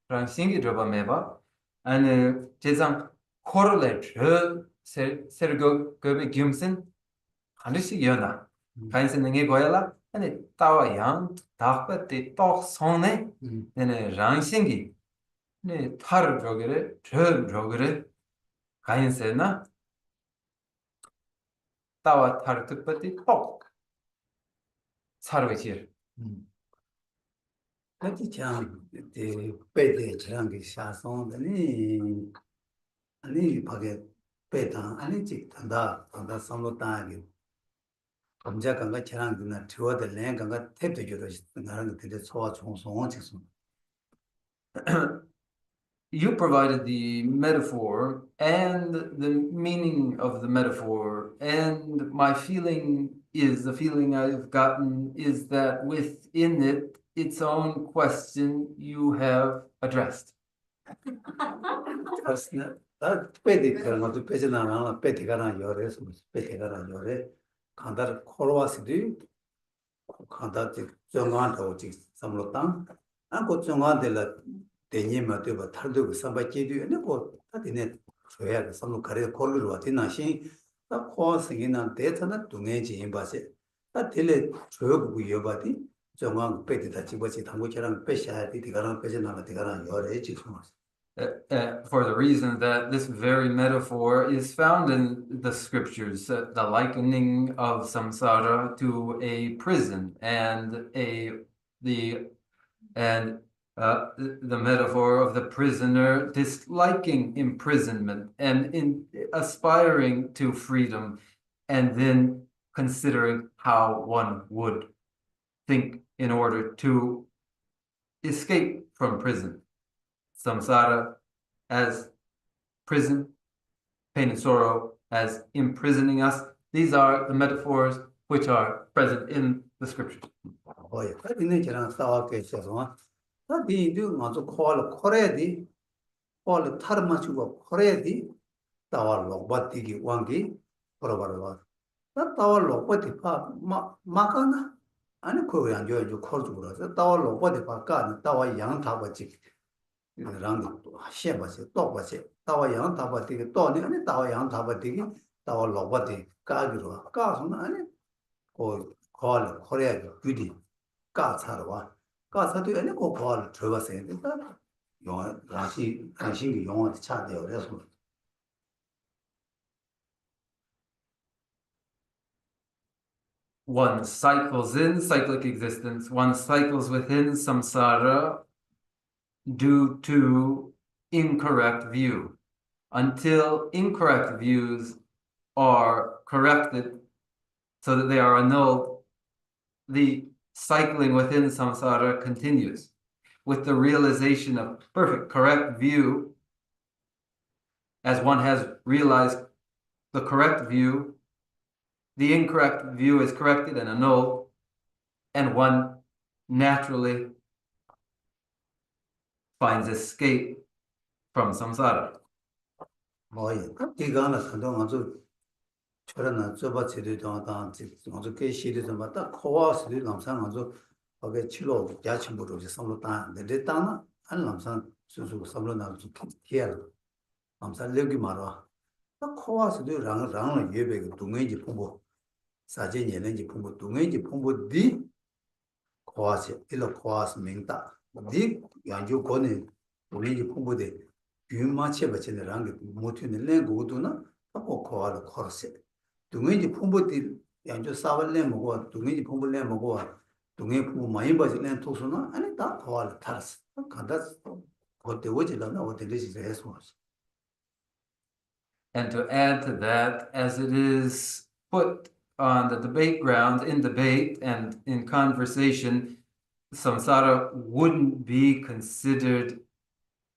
랑싱기 드바메바 아니 제상 코르레 저 세르고 그베 김슨 하늘시 연나 가인세는 게 거야라 아니 따와 양 다크때 또 손에 네네 랑싱기 네 타르 저거래 저거래 가인세나 따와 타르 특별히 또 사르베지 같이 참 배대 저랑게 샤송더니 아니 밖에 배당 아니 직단다 삼로다게 검자간가 저랑이나 저어들 랭간가 탭도 줘도 나는 그때 소화 총송 직송 You provided the metaphor and the meaning of the metaphor, and my feeling is the feeling I've gotten is that within it, its own question you have addressed. 그렇습니다. 나 배대 그런 것도 배제나나 배대가나 요래서 배대가나 요래 간다를 코로와스디 간다지 정한다고 지 삼로당 안고 정한들라 대님마 되고 탈도 삼바지도 내고 다디네 줘야 삼로 가려 콜로 와디나시 나 코스기나 데이터나 동해지 임바세 나 딜레 줘고 여바디 정한 배대다 집어지 당고처럼 빼셔야 돼 디가랑 빼져나가 디가랑 요래 지금 For the reason that this very metaphor is found in the scriptures, the likening of samsara to a prison, and the metaphor of the prisoner disliking imprisonment and in aspiring to freedom, and then considering how one would think in order to escape from prison. Samsara as prison, pain and sorrow as imprisoning us. These are the metaphors which are present in the scriptures. 그런데 저랑 싸워게 있어서 나디도 먼저 코레디 콜 타르마치고 코레디 따와로 바티기 왕기 걸어버려 다 따와 로버티 파 마카나 아니 그거 안 줘요 코르주 그래서 따와 로버티 파 까는 따와 양 타버지 랑 시험버지 또 버지 따와 양 타버티 또니 아니 따와 양 타버티 따와 로버티 까기로 까서는 아니 그 코리아 규디 까차로 까차도 아니 그 걸 들어가세요 일단 영어 다시 당신이 영어 차대요 그래서 One cycles in cyclic existence, one cycles within samsara due to incorrect view. Until incorrect views are corrected so that they are annulled, the cycling within samsara continues. With the realization of perfect correct view, as one has realized the correct view, the incorrect view is corrected and annulled, and one naturally finds escape from samsara. 뭐이 이거는 한동 아주 저런 저바치도 당 아주 개시도 좀 맞다 코와스도 남상 아주 거기 치료 야침부로 섬로 다 근데 땅은 안 남상 수수 섬로 나주 티엘 남상 여기 말아 코와스도 랑랑 예배 동행지 풍부 사제 예능지 풍부 동행지 풍부 디 코와스 일로 코와스 명다 디 양주 권에 동행지 풍부데 유마체 버치는 랑게 못히는 랭고도나 하고 코와를 코르세 동행지 풍부디 양주 사발레 먹고 동행지 풍부레 먹고 동행 풍부 많이 버지는 토수나 아니 다 코와를 타스 간다 그때 오지라나 어디리지 해서 And to add to that, as it is put on the debate ground, in debate and in conversation, samsara wouldn't be considered,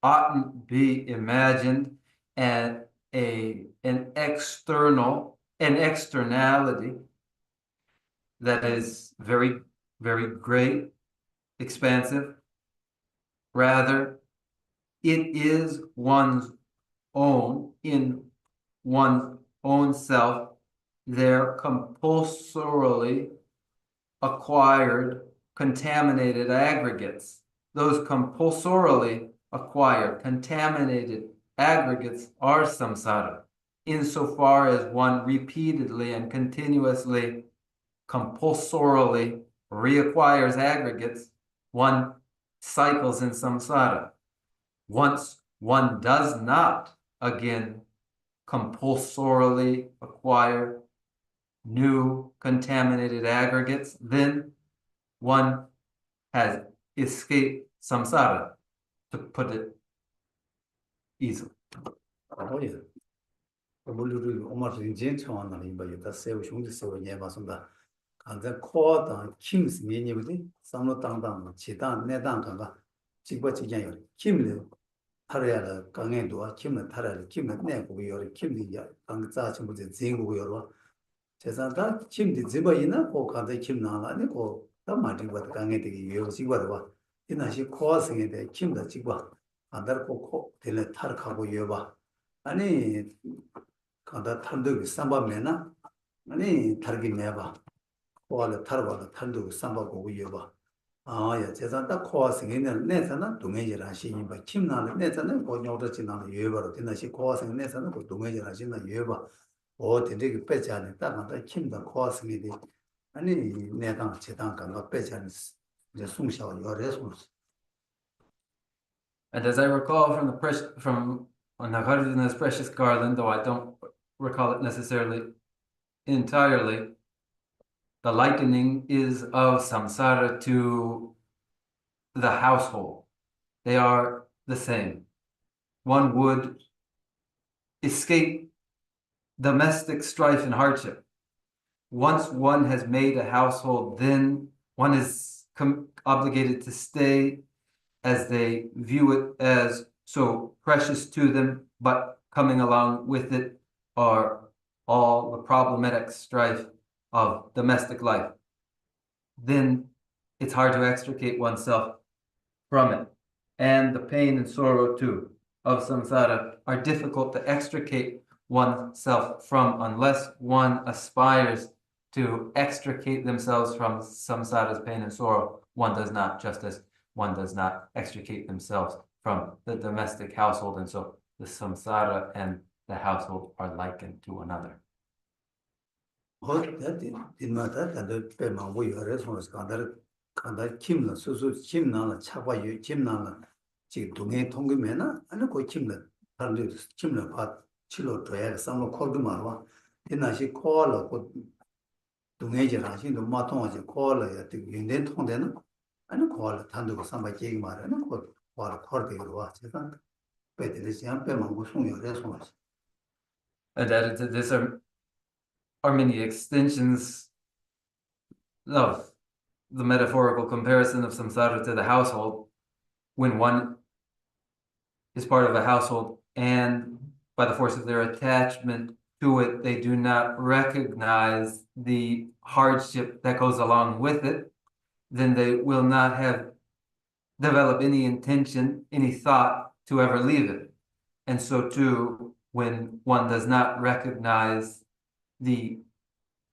oughtn't be imagined, and an externality that is very, very great, expansive. Rather, it is one's own, in one's own self, their compulsorily acquired contaminated aggregates. Those compulsorily acquired contaminated aggregates are samsara, insofar as one repeatedly and continuously compulsorily reacquires aggregates, one cycles in samsara. Once one does not again compulsorily acquire new contaminated aggregates, then one has escaped samsara, to put it easily. 뭐야 물을 오마르 인젠 처원나는 바이다 세우 슝지 세우 예바선다 간데 코어다 킴스 니니부디 삼로 땅땅 지단 내단 간가 직버지견요 킴르 타려야 강에도와 킴을 타려야 킴을 내고 요리 킴이야 강자 전부지 진고 요로 제사다 킴디 집어이나 고 간데 킴 나라니 고 담마디 거 강에 되게 요시 거와 이나시 코어승에 대 킴다 직버 안다고 코 텔레 타르하고 요바 아니 간다 탄도 삼바메나 아니 타르기 내봐 코알레 타르바가 탄도 삼바고 요바 아야 제산다 코아승에는 내서는 동해지라 시인바 김나는 내서는 고녀도 지나는 예바로 되나시 코아승 내서는 그 동해지라 지나 예바 어 되게 빼지 않는 딱한다 김다 코아승이 아니 내가 제단 간가 빼지 않는 이제 숨쉬어 열에서 And as I recall from Nagarjuna's Precious Garland, though I don't recall it necessarily entirely, the likening is of samsara to the household. They are the same. One would escape domestic strife and hardship. Once one has made a household, then one is obligated to stay as they view it as so precious to them, but coming along with it are all the problematic strife of domestic life. Then it's hard to extricate oneself from it. And the pain and sorrow too of samsara are difficult to extricate oneself from unless one aspires to extricate themselves from samsara's pain and sorrow, one does not, just as one does not extricate themselves from the domestic household. And so the samsara and the household are likened to another. And that these are many extensions of the metaphorical comparison of samsara to the household, when one is part of a household and by the force of their attachment to it, they do not recognize the hardship that goes along with it, then they will not have developed any intention, any thought to ever leave it. And so too, when one does not recognize the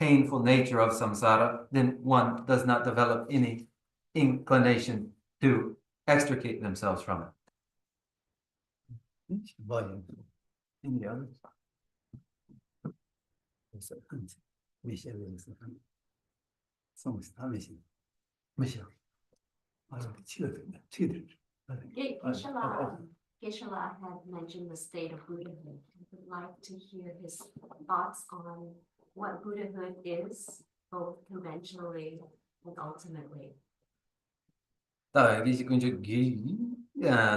painful nature of samsara, then one does not develop any inclination to extricate themselves from it. Any others? Michelle. Geshe-la had mentioned the state of Buddhahood. I would like to hear his thoughts on what Buddhahood is, both conventionally and ultimately.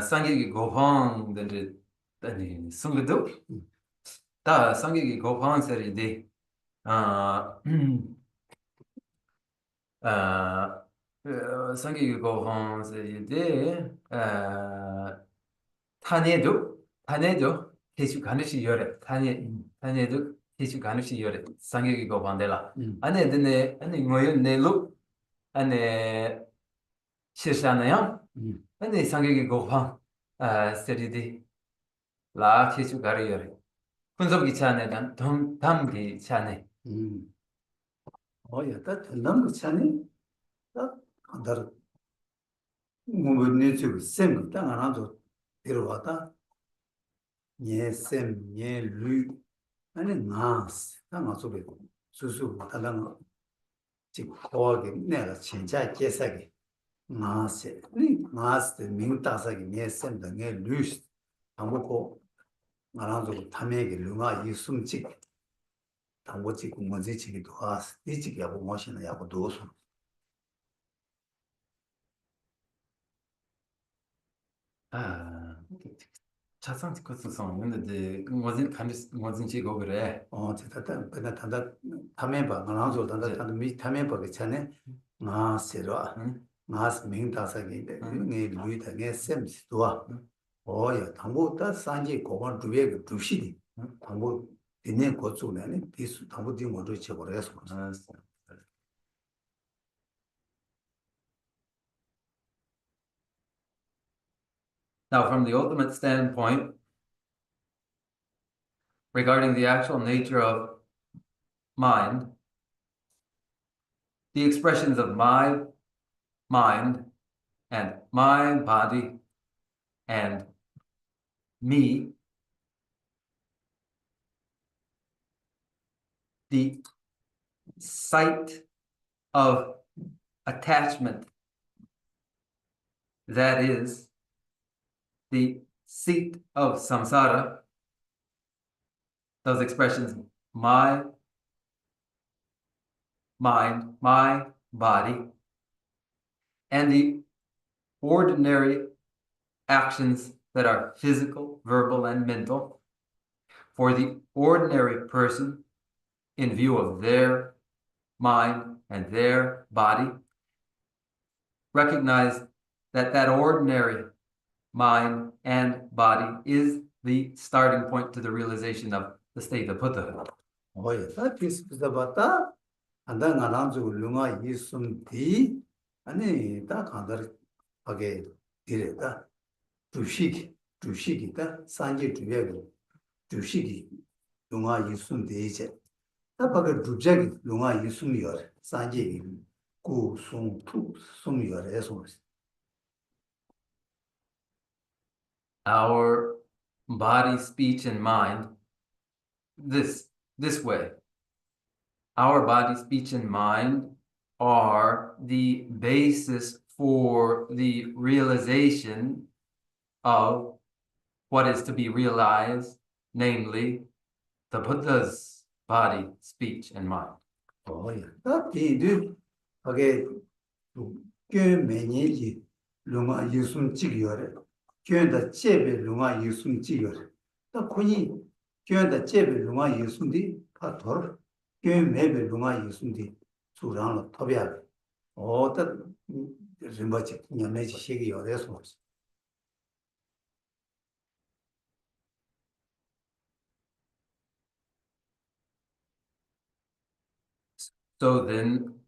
상계기 고방들이 아니 성교도 다 상계기 고방설인데 상계기 고방설인데 탄에도 계속 가능시 열에 탄에도 계속 가능시 열에 상계기 고방들라 안에 아니 뭐요 내로 안에 실시하나요? 근데 상계기 고방 세리디 라 계속 가려요. 분석이 차네 난 담기 차네. 다 된다는 거 차네. 딱 한다르. 뭐는 지금 쌤 땅 하나도 들어왔다. 예쌤 예류 아니 나스 땅 아소베 수수 다랑 지 거기 내가 진짜 계산이 나스 나스 민다사기 예쌤도 내 루스 아무고 말하자고 탐에게 르가 이숨직 당고지 공원지 지기도 하스 이지기하고 멋이나 야고 도서 차상 코스성 근데 뭐진 지고 그래. 제가 그냥 단다 탐해봐 말하자고 단다 미 탐해봐 괜찮네 나스라 나스 민다사기 내 루이다 내 셈스도아 야 당고다 산지 고반 두개 두시디 당고 디네 고추네 디수 당고 디 모두 쳐버려서 Now, from the ultimate standpoint, regarding the actual nature of mind, the expressions of my mind and my body and me, the site of attachment, that is the seat of samsara, those expressions, my mind, my body, and the ordinary actions that are physical, verbal, and mental, for the ordinary person in view of their mind and their body, recognize that that ordinary mind and body is the starting point to the realization of the state of Buddhahood. 다 비슷비슷하다. 안다 나란주 룽아 이숨디 아니 다 간다르 하게 디레다. 주식이다. 산지 주배고 주식이 룽아 이숨디 이제 다 바가 주제 롱아 유숨이여 산지 구송투 숨이여 해서 Our body, speech, and mind, this way. Our body, speech, and mind are the basis for the realization of what is to be realized, namely the Buddha's body, speech, and mind. 어야 다 뒤도 하게 꽤 매니지 롱아 유숨 찍이여래 꽤다 제베 롱아 유숨 찍이여래 다 코니 꽤다 제베 롱아 유숨디 파토 꽤 매베 롱아 유숨디 주랑로 토비야 어다 림바치 냐내지 시기 여래서 So then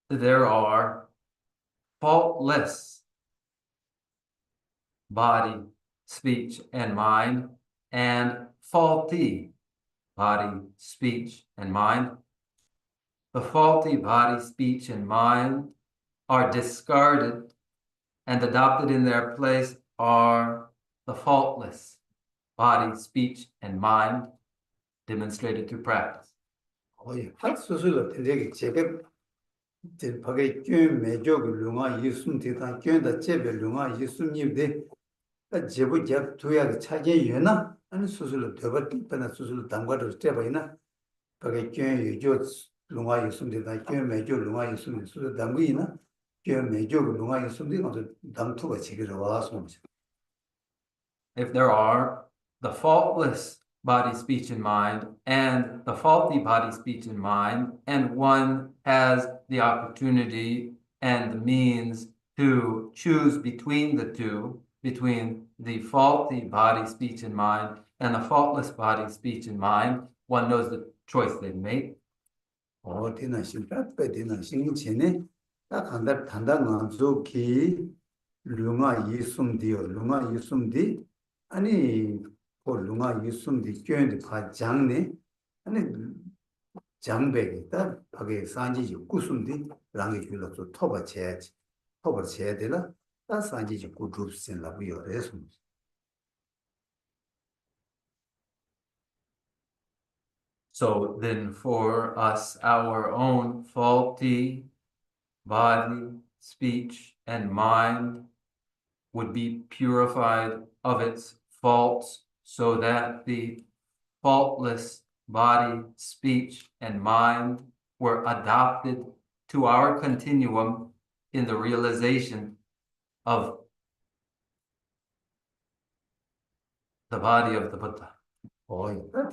there are faultless body, speech, and mind, and faulty body, speech, and mind. The faulty body, speech, and mind are discarded, and adopted in their place are the faultless body, speech, and mind demonstrated through practice. 어이 학수술로 되게 제가 제 밖에 꽤 매족 롱아 유숨 대단 꽤다 제베 롱아 유숨님데 제부 제 두야 차제 유나 아니 수술로 되버티나 수술로 담가도 되버이나 밖에 꽤 유조 롱아 유숨 대단 꽤 매족 롱아 유숨 수술 담기나 꽤 매족 롱아 유숨데 가서 담투가 지기로 와서 If there are the faultless body, speech, and mind, and the faulty body, speech, and mind, and one has the opportunity and the means to choose between the two, between the faulty body, speech, and mind, and the faultless body, speech, and mind, one knows the choice they make. 어디나 신박배디나 신체네 딱 한달 단단 기 룽아 이숨디요 룽아 이숨디 아니 그 룽아 이숨디 껴인데 바 장네 아니 장백이다 밖에 산지지 구숨디 랑이 줄어서 토바 쳐야지 토바 쳐야 되나 다 산지지 구줍신 라고요 그래서 So then for us, our own faulty body, speech, and mind would be purified of its faults so that the faultless body, speech, and mind were adopted to our continuum in the realization of the body of the Buddha.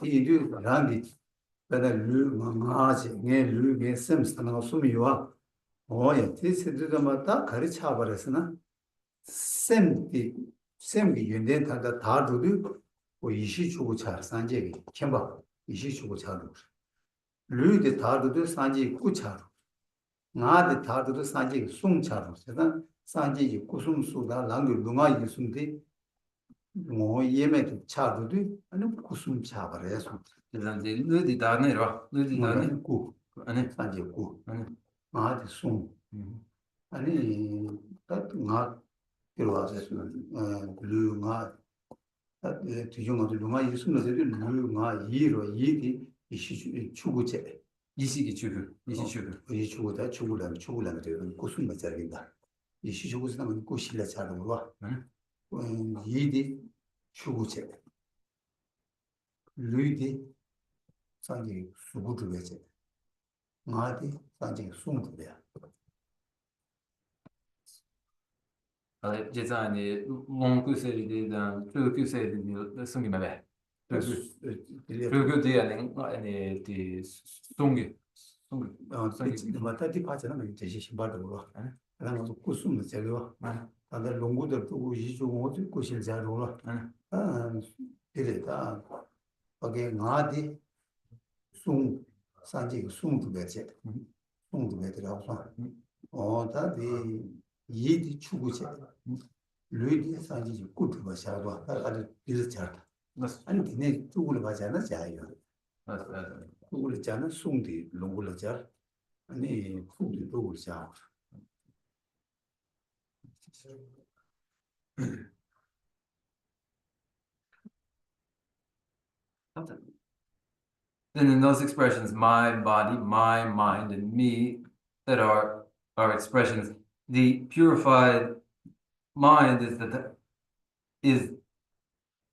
이리 란디 배다 르마마지 네 르게 셈스나 수미와 디스드마다 가르쳐 버렸으나 셈기 연된 타다 다도도 이시 주고 차 산제기 캠바 이시 주고 차로 르데 다도도 산지 구차로 나데 다도도 산지 송차로 제가 산지 구숨수다 랑도 룽아 이숨데 예매도 차도도 아니 구숨 차버려서 그래서 이제 너희 다 내려와. 너희 다 내. 구 아니. 산지 구 아니. 나데 송 아니 나 들어와서 르마 뒤중어도 르마 이숨도 르마 이로 이디 이시 추구제 이시기 주류. 이시 주류. 이 추구다 추구라는 되는 구숨 맞자긴다 이시 추구스는 구실라 자는 거 이디 추구제 르디 산지 수구주베제 나디 산지 숭주베야 実際に文句せいで中級生で過ぎまで。中級でで송기 맞다디 파잖아 제시 신발도 그러나 구숨도 제가 다들 농구도 두고 이주고 어디 구실 자로라 이래다 거기 나디 숭 산지 숭도 배제 숭도 배들어서 다디 이디 추구제 르디 산지 꾸트 버샤도 아주 비슷하다 아니 니네 쭈구를 봐잖아 자요 누구를 자는 숭디 농구를 자 아니 숭디 누구를 자 Then in those expressions, my body, my mind, and me, that are expressions, the purified mind is the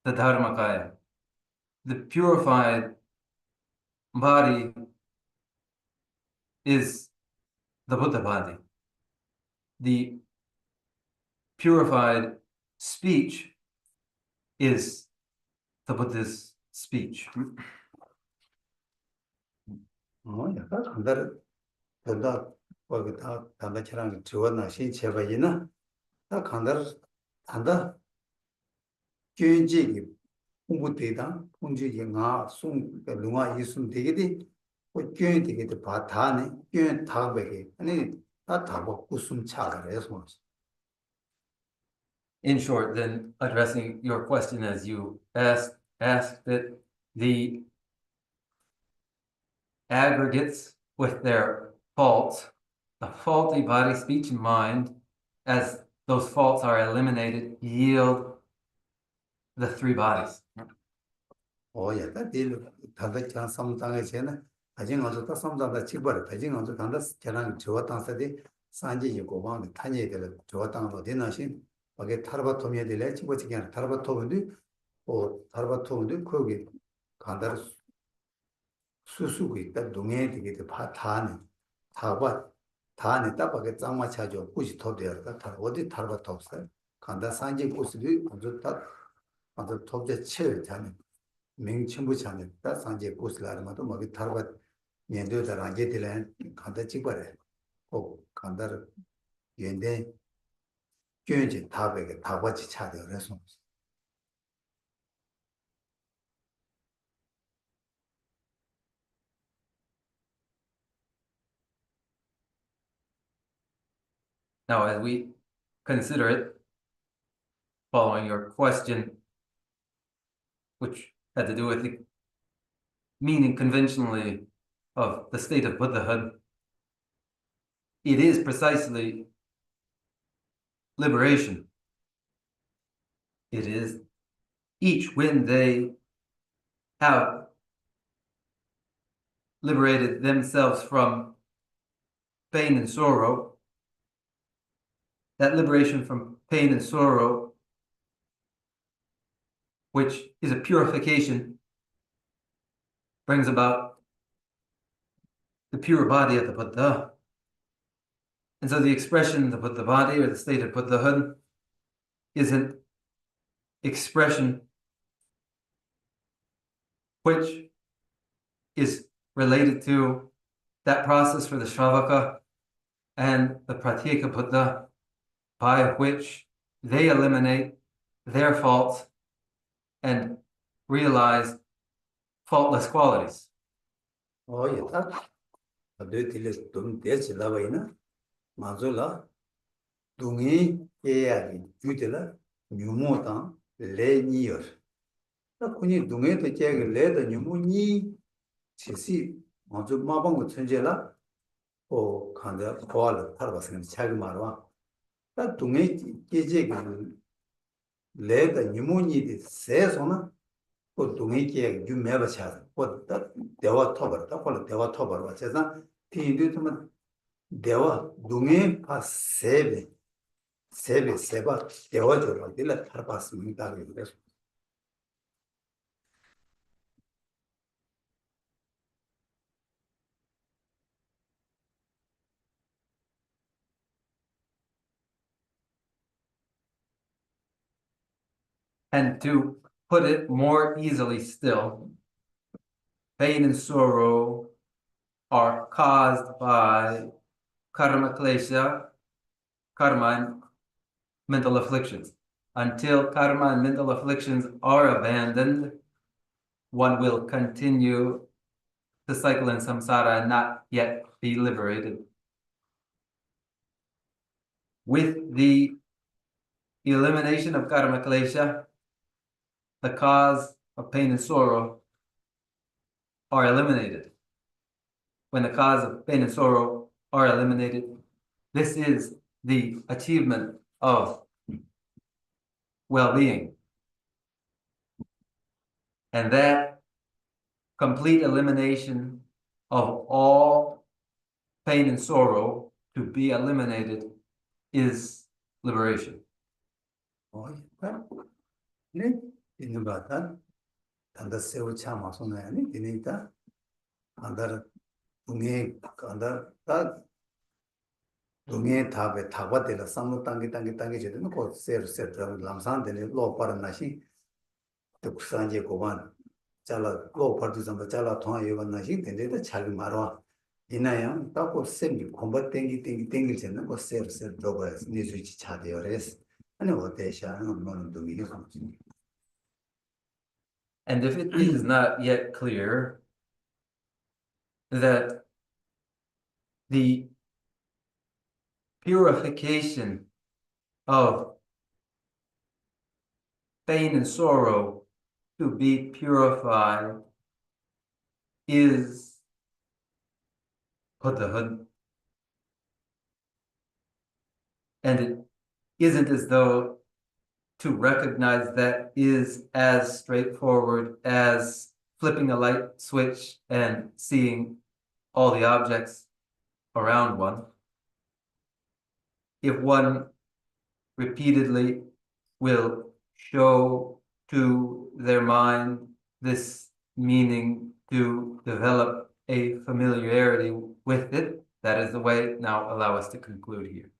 Dharmakaya. The purified body is the Buddha body. The purified speech is the Buddha's speech. 약간 간다를 된다 거기 다 담배처럼 지원나 신체바이나 다 간다를 한다 견지기 공부되다 공지기 나송 룽아 이순 되게디 그 견되게도 바다네 견 다베게 아니 다 다고 웃음 차가래서 In short, then addressing your question as you asked it, the aggregates with their faults, the faulty body, speech, and mind, as those faults are eliminated, yield the three bodies. 약간 딜 담배처럼 삼당에서는 아직 어서 또 삼당다 직벌 아직 어서 간다 저랑 저 당사디 산지 고방 타니들 저 당도 되나신 거기 타르바토미에 들래 치고치게 타르바토인데 타르바토인데 거기 간다를 수수고 있다 동해 되게 파타네 타바 타네 따바게 짱마 차죠 꾸지 토되었다 타 어디 타르바토 없어요 간다 산지 꾸스도 아주 딱 아주 톱제 칠 자네 맹침부차네 다 산지 꾸스라마도 뭐기 타르바 년도다 란제들은 간다 찍버려 꼭 간다를 연대 견지 타베게 타바치 차려 그래서 Now, as we consider it, following your question, which had to do with the meaning conventionally of the state of Buddhahood, it is precisely liberation. It is each when they have liberated themselves from pain and sorrow, that liberation from pain and sorrow, which is a purification, brings about the pure body of the Buddha. And so the expression, the Buddha body, or the state of Buddhahood, is an expression which is related to that process for the Shravaka and the Pratyeka Buddha, by which they eliminate their faults and realize faultless qualities. 딱 너희들이 돈 대지라고 있나 맞을라 동이 깨야기 주들라 뉴모다 레니어 딱 군이 동에도 깨게 레다 뉴모니 지시 먼저 마방고 천재라 간다 고알 타르바스는 차기 말와 딱 동에 깨제게 레다 뉴모니 세서나 그 동의기에 유매가 차서 보다 대화 토벌다 콜 대화 토벌 와서 티인도면 대화 동의 파 세베 세바 대화 저러 딜라 타르바스입니다 그래서 And to put it more easily still, pain and sorrow are caused by karma klesha, karma and mental afflictions. Until karma and mental afflictions are abandoned, one will continue to cycle in samsara and not yet be liberated. With the elimination of karma klesha, the cause of pain and sorrow are eliminated. when the cause of pain and sorrow are eliminated, this is the achievement of well-being. And that complete elimination of all pain and sorrow to be eliminated is liberation. 네, 있는 것 같다. 단다 세우 참아 손에니 되니까 안다 동해 안다 다 동해 답에 답아들라 삼로 땅기 제대로 그 세르 람산데네 로파르나시 또 쿠산제 고반 잘라 로파르도 좀 잘라 통화 요반나시 된데다 잘 말아 이나야 딱고 셈이 공부 땡기 되는 거 세르 로바 니즈치 차대요레스 아니 어때샤는 뭐는 동이 And if it is not yet clear that the purification of pain and sorrow to be purified is Buddhahood, and it isn't as though to recognize that is as straightforward as flipping a light switch and seeing all the objects around one. If one repeatedly will show to their mind this meaning to develop a familiarity with it, that is the way. Now allow us to conclude here.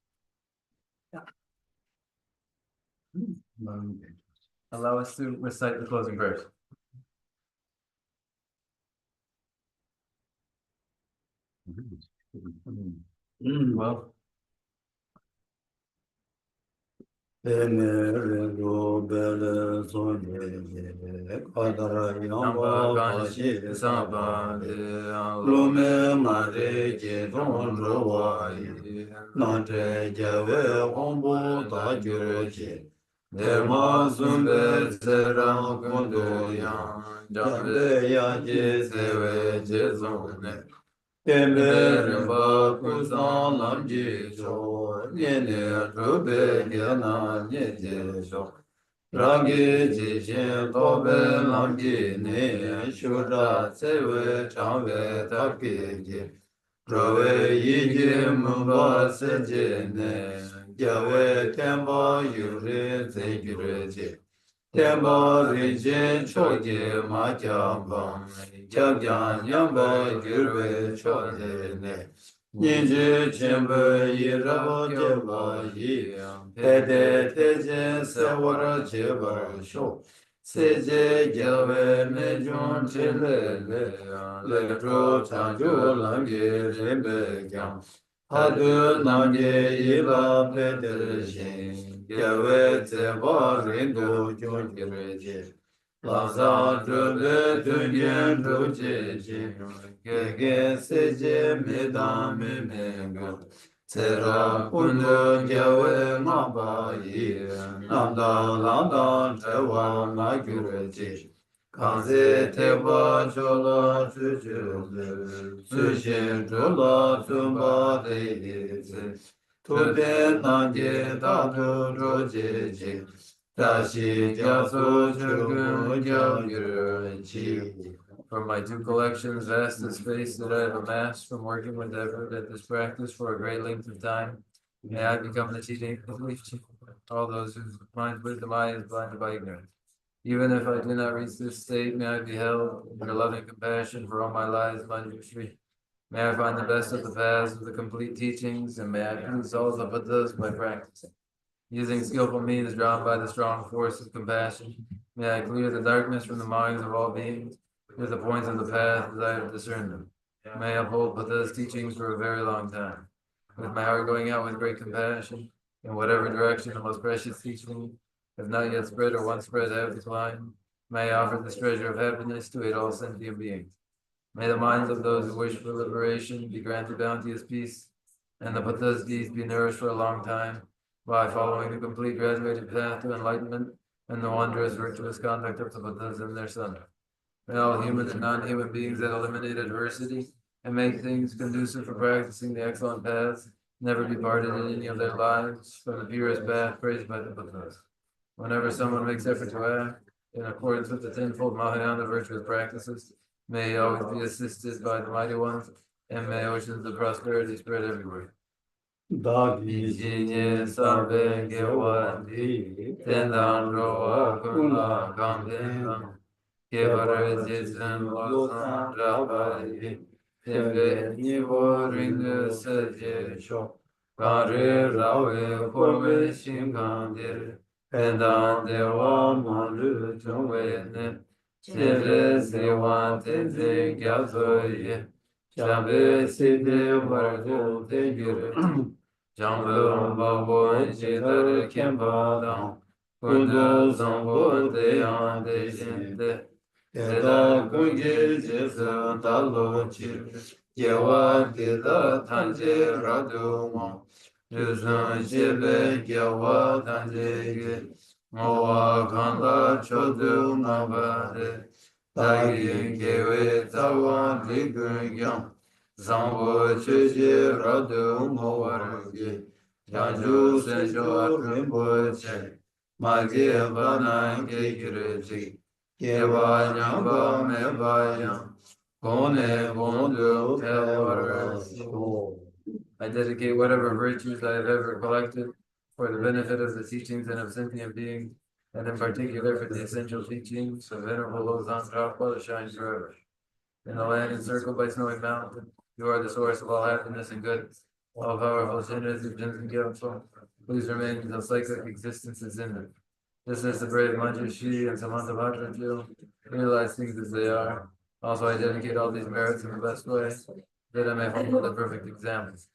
Allow us to recite the closing verse. Well, Rimba Kusan Lam Ji Jo, Nene Rube Yana Nye Jo, Rangi Ji Shen Tobe Lam Ji Ne, Shura Tsewe Changwe Taki Ji, Rove Yi Ji Mumba Se Je Ne, Gyawe Tenpa Yuri Tse Gyure Ji, Tenpa Rinchen Choge Ma Kyambang, Kyabjan Nyamba Gyurwe Choge Ne, Ninju Chenpa Yiraba Kyaba Yi, Pede Teje Sewara Cheba Sho, Seje Gyawe Mejun Chile Le Tro Chanju Lamge Rimbe Kyam, Hadu Namge Ila Pede Shin, Gyawe Tseba Rindu Jun Gireje, Laza Drube Dungen Druje Jin, Gege Seje Medam Mengo, Tsera Kundu Gyawe Maba Yi, Namda Landa Trewa Magireje, Kanze Teba Chola Chujule, Sushin Chola Tumba Deise, Tude Nange Tatu Roje Jin, Dashi Gyaso Chugun Gyagir Chi. From my two collections, vast the space that I have amassed from working with effort at this practice for a great length of time, may I become the teaching of all those whose minds wisdom I is blinded by ignorance. Even if I do not reach this state, may I be held in your loving compassion for all my lives, Manjushri. May I find the best of the paths of the complete teachings, and may I please all the Buddhas by practicing. Using skillful means drawn by the strong force of compassion, may I clear the darkness from the minds of all beings with the points of the path as I have discerned them. May I uphold Buddha's teachings for a very long time. With my heart going out with great compassion, in whatever direction the most precious teaching have not yet spread or once spread have declined, may I offer this treasure of happiness to aid all sentient beings. May the minds of those who wish for liberation be granted bounteous peace, and the Buddha's deeds be nourished for a long time, by following the complete graduated path to enlightenment and the wondrous virtuous conduct of the Buddhas and their sons. May all human and non-human beings that eliminate adversity and make things conducive for practicing the excellent paths, never be parted in any of their lives from the purest path praised by the Buddhas. Whenever someone makes effort to act in accordance with the tenfold Mahayana virtuous practices, may he always be assisted by the mighty ones, and may oceans of prosperity spread everywhere. Dāgī jīnyē sārbē gyāvā dī, tēndān rōvā kūnlā kāntēndān, kēparē jēsēn lōsān rāpāyī, tēmbē nīvō rīngē sēdhyē shō, kārē rāvē kōrvē shīngāndē, tēndān dēvā mālū chōngvē nē, tēmbē sēvān tēndē gyāzōyē, chāmbē sīdhē vārdō tēngirē, Jambon babon jidar kembadan, kudu zambon deyan dejinde, deda kungi jesu talo chir, yewa deda tanje raduma, juzun jebe yewa tanje ge, mowa kanda chodu mabare, dagi gewe tawan ligun yang, Zambo cheche radu mowarge, janju senjo rimbo che, mage bana ge gireji, geba nyamba meba yang, kone bondu pewarasho. I dedicate whatever virtues I have ever collected for the benefit of the teachings and of sentient beings, and in particular for the essential teachings of Venerable Losang Trappa to shine forever. In the land encircled by snowy mountains, you are the source of all happiness and good. All powerful sinners who and counsel, please remain until cyclic existence is ended. Just as the brave Manjushri and Samantabhadra do, realize things as they are. Also, I dedicate all these merits in the best way, that I may follow the perfect examples.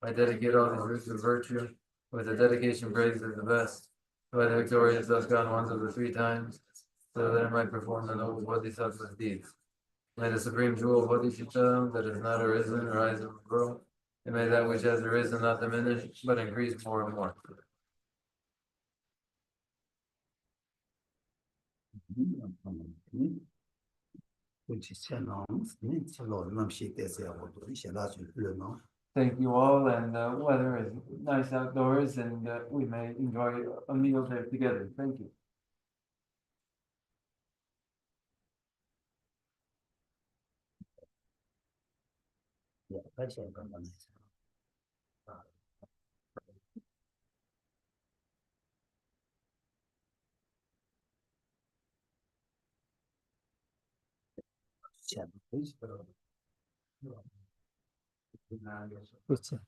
I dedicate all these roots of virtue, with the dedication praised as the best, by the victorious thus gone ones of the 3 times, so that I might perform the noble bodhisattva's deeds. May the supreme jewel of bodhicitta that has not arisen rise and grow, and may that which has arisen not diminish, but increase more and more. Thank you all, and the weather is nice outdoors, and we may enjoy a meal there together. Thank you. 그렇지.